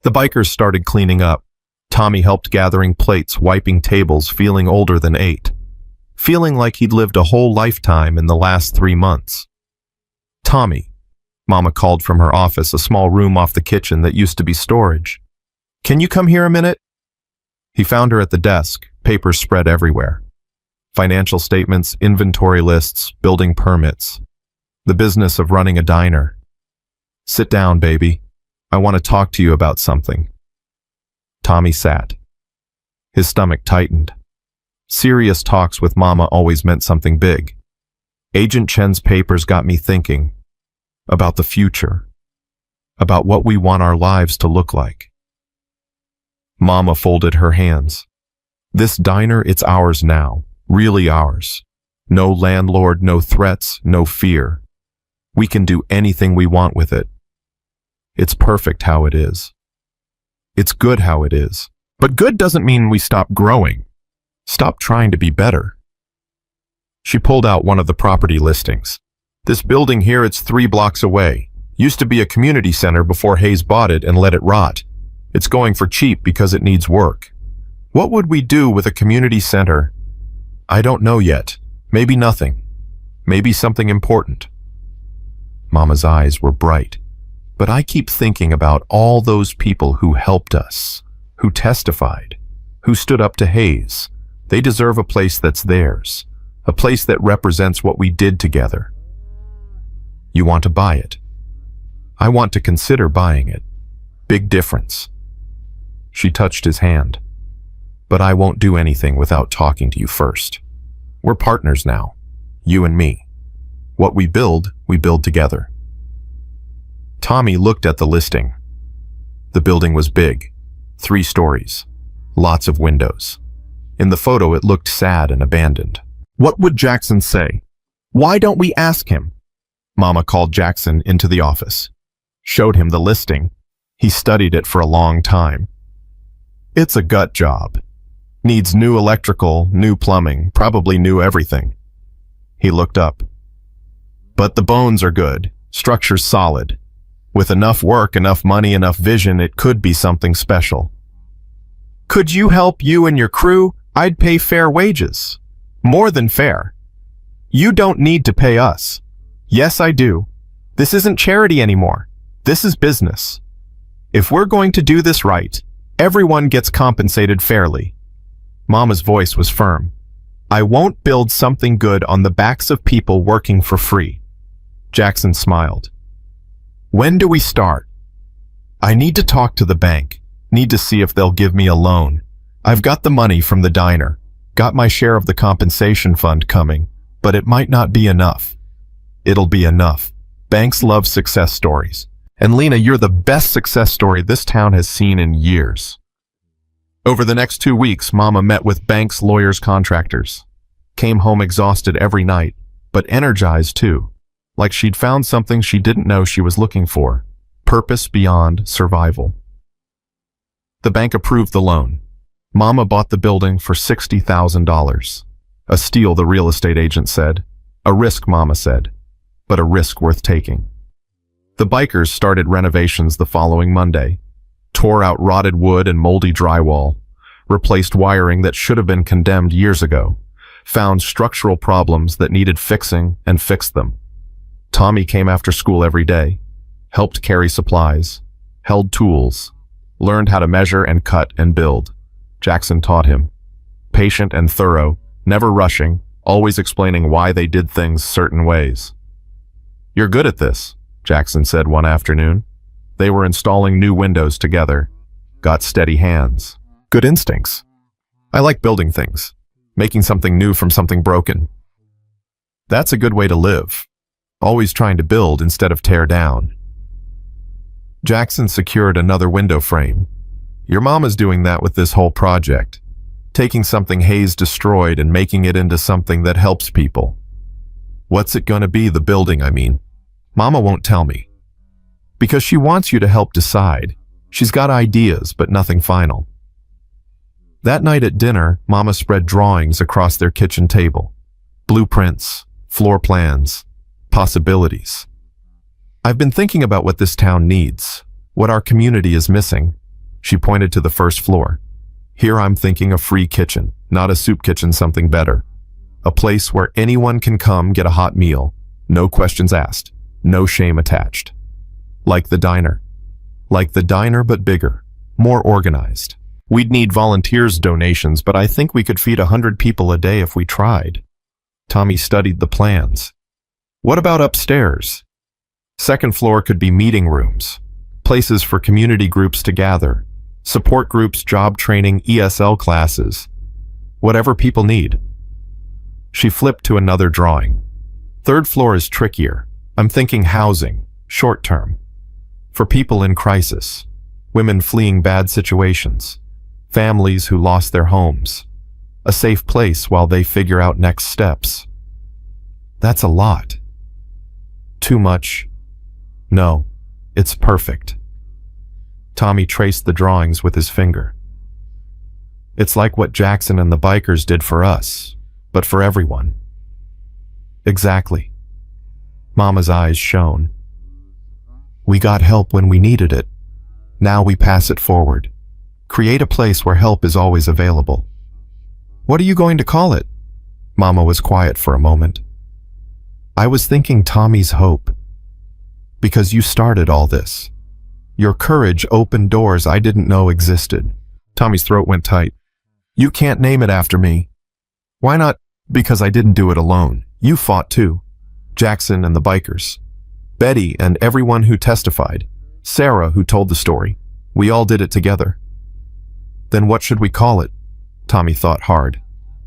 The bikers started cleaning up. Tommy helped gathering plates, wiping tables, feeling older than 8. Feeling like he'd lived a whole lifetime in the last 3 months. "Tommy," Mama called from her office, a small room off the kitchen that used to be storage. "Can you come here a minute?" He found her at the desk, papers spread everywhere. Financial statements, inventory lists, building permits. The business of running a diner. "Sit down, baby. I want to talk to you about something." Tommy sat. His stomach tightened. Serious talks with Mama always meant something big. Agent Chen's papers got me thinking about the future, about what we want our lives to look like. Mama folded her hands. "This diner, it's ours now, really ours. No landlord, no threats, no fear. We can do anything we want with it. It's perfect how it is. It's good how it is. But good doesn't mean we stop growing. Stop trying to be better." She pulled out one of the property listings. "This building here, it's 3 blocks away. Used to be a community center before Hayes bought it and let it rot. It's going for cheap because it needs work. What would we do with a community center? I don't know yet. Maybe nothing. Maybe something important." Mama's eyes were bright. "But I keep thinking about all those people who helped us, who testified, who stood up to Hayes. They deserve a place that's theirs, a place that represents what we did together." "You want to buy it?" "I want to consider buying it. Big difference." She touched his hand. "But I won't do anything without talking to you first. We're partners now, you and me. What we build together." Tommy looked at the listing. The building was big, 3 stories, lots of windows. In the photo, it looked sad and abandoned. What would Jackson say? Why don't we ask him? Mama called Jackson into the office, showed him the listing. He studied it for a long time. It's a gut job. Needs new electrical, new plumbing, probably new everything. He looked up. But the bones are good, structure's solid. With enough work, enough money, enough vision, it could be something special. Could you help you and your crew? I'd pay fair wages. More than fair. You don't need to pay us. Yes, I do. This isn't charity anymore. This is business. If we're going to do this right, everyone gets compensated fairly. Mama's voice was firm. I won't build something good on the backs of people working for free. Jackson smiled. When do we start? I need to talk to the bank. Need to see if they'll give me a loan. I've got the money from the diner. Got my share of the compensation fund coming, but it might not be enough. It'll be enough. Banks love success stories. And Lena, you're the best success story this town has seen in years. Over the next 2 weeks, Mama met with banks, lawyers, contractors. Came home exhausted every night, but energized too. Like she'd found something she didn't know she was looking for. Purpose beyond survival. The bank approved the loan. Mama bought the building for $60,000. A steal, the real estate agent said. A risk, Mama said, but a risk worth taking. The bikers started renovations the following Monday. Tore out rotted wood and moldy drywall. Replaced wiring that should have been condemned years ago. Found structural problems that needed fixing and fixed them. Tommy came after school every day. Helped carry supplies. Held tools. Learned how to measure and cut and build. Jackson taught him. Patient and thorough, never rushing, always explaining why they did things certain ways. You're good at this, Jackson said one afternoon. They were installing new windows together. Got steady hands. Good instincts. I like building things. Making something new from something broken. That's a good way to live. Always trying to build instead of tear down. Jackson secured another window frame. Your mama's doing that with this whole project. Taking something Hayes destroyed and making it into something that helps people. What's it gonna be, the building, I mean? Mama won't tell me. Because she wants you to help decide. She's got ideas, but nothing final. That night at dinner, Mama spread drawings across their kitchen table. Blueprints, floor plans, possibilities. I've been thinking about what this town needs, what our community is missing. She pointed to the first floor. Here I'm thinking a free kitchen, not a soup kitchen, something better. A place where anyone can come get a hot meal, no questions asked, no shame attached. Like the diner. Like the diner, but bigger, more organized. We'd need volunteers' donations, but I think we could feed 100 people a day if we tried. Tommy studied the plans. What about upstairs? Second floor could be meeting rooms, places for community groups to gather, support groups, job training, ESL classes, whatever people need. She flipped to another drawing. Third floor is trickier. I'm thinking housing, short term. For people in crisis, women fleeing bad situations, families who lost their homes. A safe place while they figure out next steps. That's a lot. Too much. No, it's perfect. Tommy traced the drawings with his finger. It's like what Jackson and the bikers did for us, but for everyone. Exactly. Mama's eyes shone. We got help when we needed it. Now we pass it forward. Create a place where help is always available. What are you going to call it? Mama was quiet for a moment. I was thinking Tommy's Hope. Because you started all this. Your courage opened doors I didn't know existed. Tommy's throat went tight. You can't name it after me. Why not? Because I didn't do it alone. You fought too. Jackson and the bikers. Betty and everyone who testified. Sarah who told the story. We all did it together. Then what should we call it? Tommy thought hard.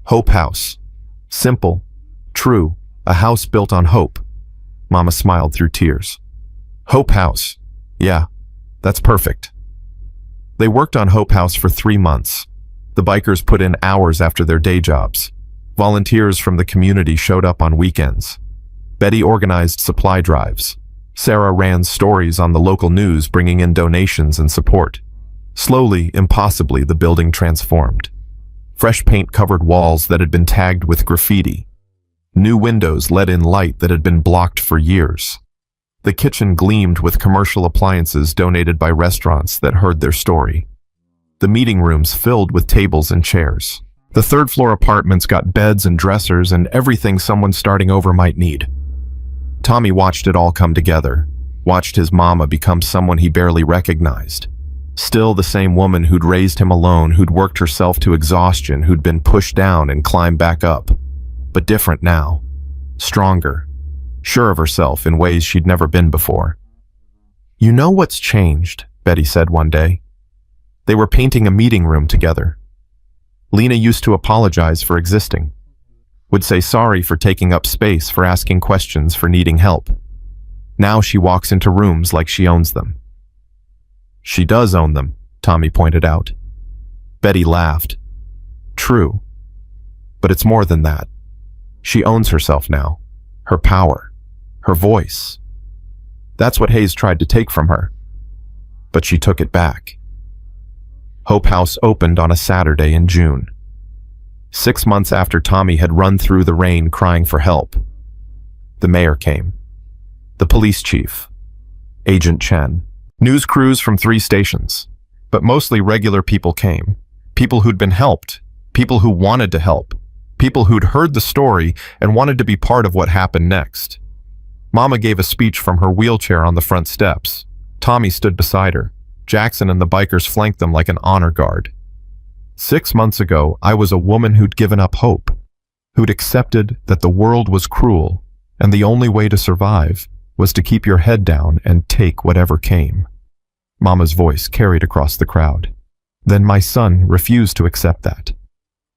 Hope House. Simple. True. A house built on hope. Mama smiled through tears. Hope House. Yeah, that's perfect. They worked on Hope House for 3 months. The bikers put in hours after their day jobs. Volunteers from the community showed up on weekends. Betty organized supply drives. Sarah ran stories on the local news, bringing in donations and support. Slowly, impossibly, the building transformed. Fresh paint covered walls that had been tagged with graffiti. New windows let in light that had been blocked for years. The kitchen gleamed with commercial appliances donated by restaurants that heard their story. The meeting rooms filled with tables and chairs. The third floor apartments got beds and dressers and everything someone starting over might need. Tommy watched it all come together, watched his mama become someone he barely recognized. Still the same woman who'd raised him alone, who'd worked herself to exhaustion, who'd been pushed down and climbed back up. But different now. Stronger. Sure of herself in ways she'd never been before. You know what's changed, Betty said one day. They were painting a meeting room together. Lena used to apologize for existing, would say sorry for taking up space, for asking questions, for needing help. Now she walks into rooms like she owns them. She does own them, Tommy pointed out. Betty laughed. True. But it's more than that. She owns herself now. Her power. Her voice. That's what Hayes tried to take from her. But she took it back. Hope House opened on a Saturday in June. 6 months after Tommy had run through the rain crying for help. The mayor came. The police chief. Agent Chen. News crews from 3 stations. But mostly regular people came. People who'd been helped. People who wanted to help. People who'd heard the story and wanted to be part of what happened next. Mama gave a speech from her wheelchair on the front steps. Tommy stood beside her. Jackson and the bikers flanked them like an honor guard. 6 months ago, I was a woman who'd given up hope, who'd accepted that the world was cruel, and the only way to survive was to keep your head down and take whatever came. Mama's voice carried across the crowd. Then my son refused to accept that.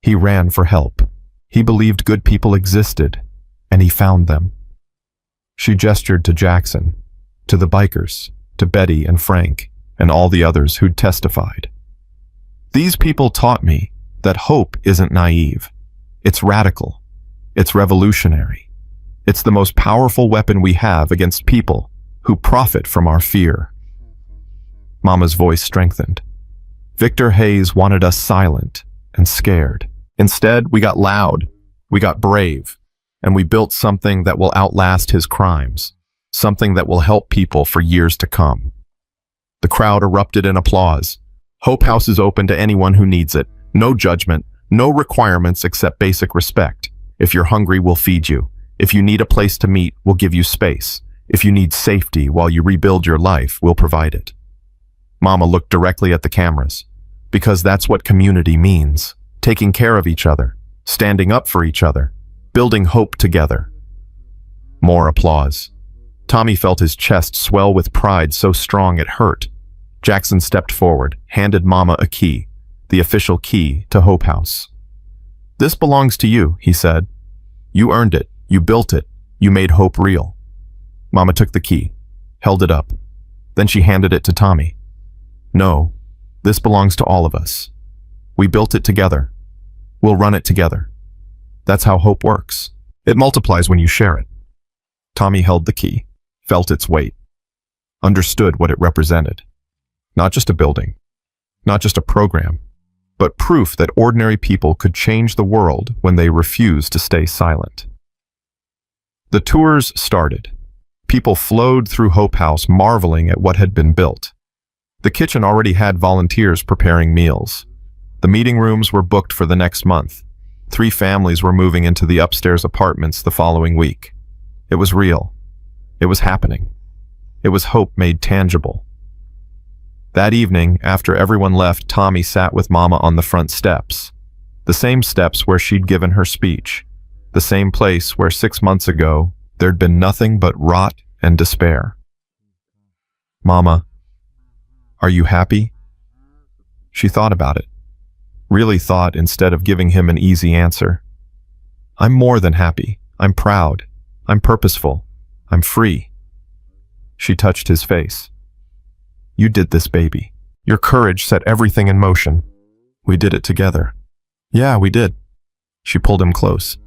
He ran for help. He believed good people existed, and he found them. She gestured to Jackson, to the bikers, to Betty and Frank, and all the others who'd testified. These people taught me that hope isn't naive. It's radical. It's revolutionary. It's the most powerful weapon we have against people who profit from our fear. Mama's voice strengthened. Victor Hayes wanted us silent and scared. Instead, we got loud, we got brave, and we built something that will outlast his crimes, something that will help people for years to come. The crowd erupted in applause. Hope House is open to anyone who needs it. No judgment, no requirements except basic respect. If you're hungry, we'll feed you. If you need a place to meet, we'll give you space. If you need safety while you rebuild your life, we'll provide it. Mama looked directly at the cameras, because that's what community means. Taking care of each other, standing up for each other, building hope together. More applause. Tommy felt his chest swell with pride so strong it hurt. Jackson stepped forward, handed Mama a key, the official key to Hope House. This belongs to you, he said. You earned it, you built it, you made hope real. Mama took the key, held it up. Then she handed it to Tommy. No, this belongs to all of us. We built it together. We'll run it together. That's how hope works. It multiplies when you share it. Tommy held the key, felt its weight, understood what it represented. Not just a building, not just a program, but proof that ordinary people could change the world when they refused to stay silent. The tours started. People flowed through Hope House, marveling at what had been built. The kitchen already had volunteers preparing meals. The meeting rooms were booked for the next month. 3 families were moving into the upstairs apartments the following week. It was real. It was happening. It was hope made tangible. That evening, after everyone left, Tommy sat with Mama on the front steps. The same steps where she'd given her speech. The same place where 6 months ago, there'd been nothing but rot and despair. Mama, are you happy? She thought about it. Really thought instead of giving him an easy answer. I'm more than happy. I'm proud. I'm purposeful. I'm free. She touched his face. You did this, baby. Your courage set everything in motion. We did it together. Yeah, we did. She pulled him close.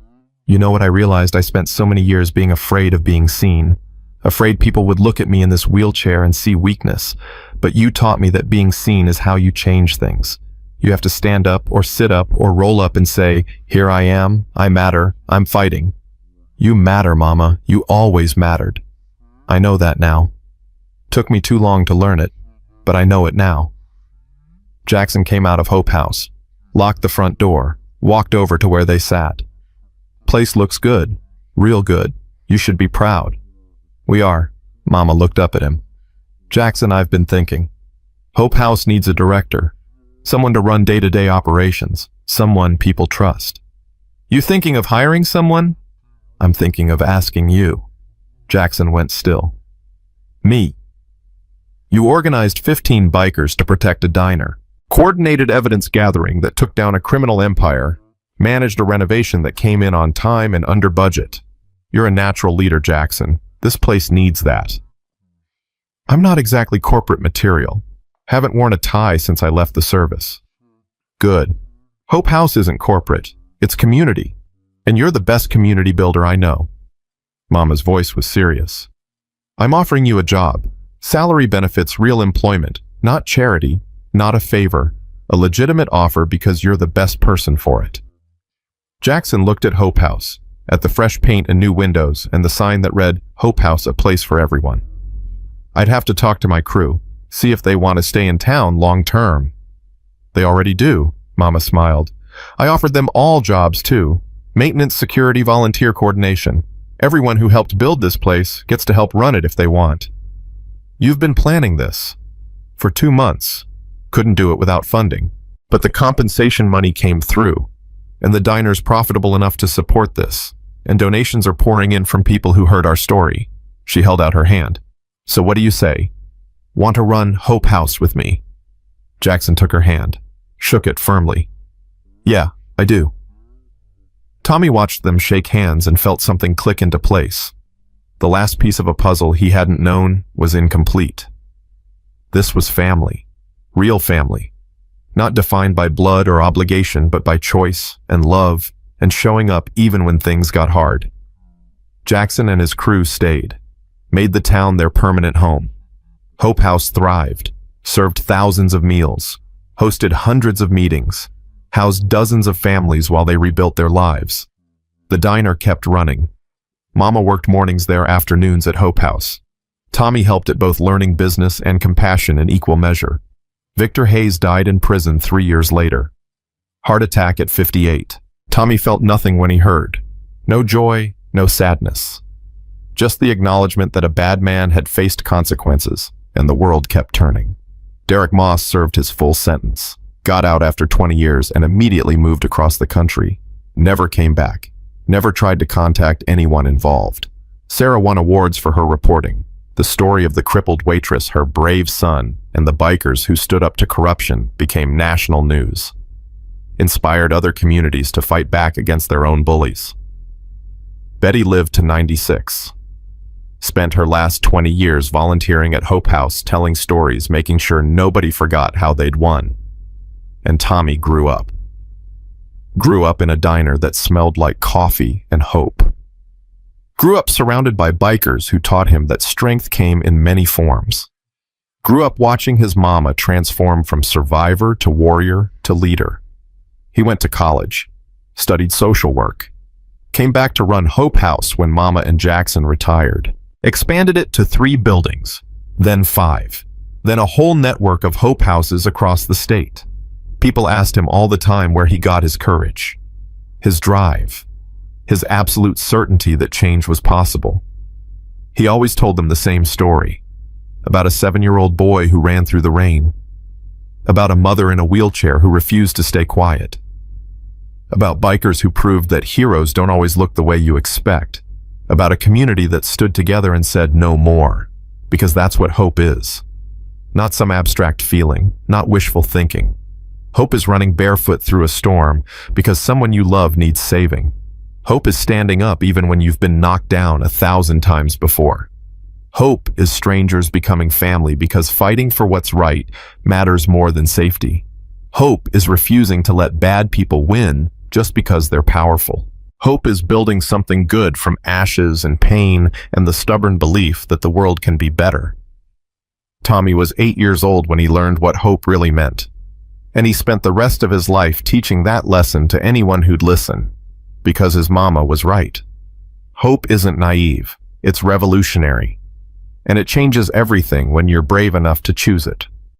You know what I realized? I spent so many years being afraid of being seen. Afraid people would look at me in this wheelchair and see weakness. But you taught me that being seen is how you change things. You have to stand up or sit up or roll up and say, here I am, I matter, I'm fighting. You matter, Mama. You always mattered. I know that now. Took me too long to learn it, but I know it now. Jackson came out of Hope House, locked the front door, walked over to where they sat. Place looks good, real good. You should be proud. We are. Mama looked up at him. Jackson, I've been thinking. Hope House needs a director, someone to run day-to-day operations, someone people trust. You thinking of hiring someone? I'm thinking of asking you. Jackson went still. Me. You organized 15 bikers to protect a diner, coordinated evidence gathering that took down a criminal empire, managed a renovation that came in on time and under budget. You're a natural leader, Jackson. This place needs that. I'm not exactly corporate material. Haven't worn a tie since I left the service. Good. Hope House isn't corporate. It's community. And you're the best community builder I know. Mama's voice was serious. I'm offering you a job. Salary benefits, real employment, not charity, not a favor, a legitimate offer because you're the best person for it. Jackson looked at Hope House, at the fresh paint and new windows and the sign that read, Hope House, a place for everyone. I'd have to talk to my crew, see if they want to stay in town long term. They already do, Mama smiled. I offered them all jobs too. Maintenance, security, volunteer coordination. Everyone who helped build this place gets to help run it if they want. You've been planning this for 2 months. Couldn't do it without funding. But the compensation money came through, and the diner's profitable enough to support this, and donations are pouring in from people who heard our story. She held out her hand. So what do you say? Want to run Hope House with me? Jackson took her hand, shook it firmly. Yeah, I do. Tommy watched them shake hands and felt something click into place. The last piece of a puzzle he hadn't known was incomplete. This was family, real family, not defined by blood or obligation, but by choice and love and showing up even when things got hard. Jackson and his crew stayed, made the town their permanent home. Hope House thrived, served thousands of meals, hosted hundreds of meetings, housed dozens of families while they rebuilt their lives. The diner kept running. Mama worked mornings there, afternoons at Hope House. Tommy helped at both learning business and compassion in equal measure. Victor Hayes died in prison 3 years later. Heart attack at 58. Tommy felt nothing when he heard. No joy, no sadness. Just the acknowledgement that a bad man had faced consequences, and the world kept turning. Derek Moss served his full sentence, got out after 20 years and immediately moved across the country. Never came back. Never tried to contact anyone involved. Sarah won awards for her reporting. The story of the crippled waitress, her brave son, and the bikers who stood up to corruption became national news. Inspired other communities to fight back against their own bullies. Betty lived to 96. Spent her last 20 years volunteering at Hope House, telling stories, making sure nobody forgot how they'd won. And Tommy grew up. Grew up in a diner that smelled like coffee and hope. Grew up surrounded by bikers who taught him that strength came in many forms. Grew up watching his mama transform from survivor to warrior to leader. He went to college, studied social work, came back to run Hope House when Mama and Jackson retired, expanded it to 3 buildings, then 5, then a whole network of Hope Houses across the state. People asked him all the time where he got his courage, his drive, his absolute certainty that change was possible. He always told them the same story, about a 7-year-old boy who ran through the rain, about a mother in a wheelchair who refused to stay quiet, about bikers who proved that heroes don't always look the way you expect, about a community that stood together and said no more, because that's what hope is. Not some abstract feeling, not wishful thinking. Hope is running barefoot through a storm because someone you love needs saving. Hope is standing up even when you've been knocked down 1,000 times before. Hope is strangers becoming family because fighting for what's right matters more than safety. Hope is refusing to let bad people win just because they're powerful. Hope is building something good from ashes and pain and the stubborn belief that the world can be better. Tommy was 8 years old when he learned what hope really meant. And he spent the rest of his life teaching that lesson to anyone who'd listen, because his mama was right. Hope isn't naive, it's revolutionary. And it changes everything when you're brave enough to choose it.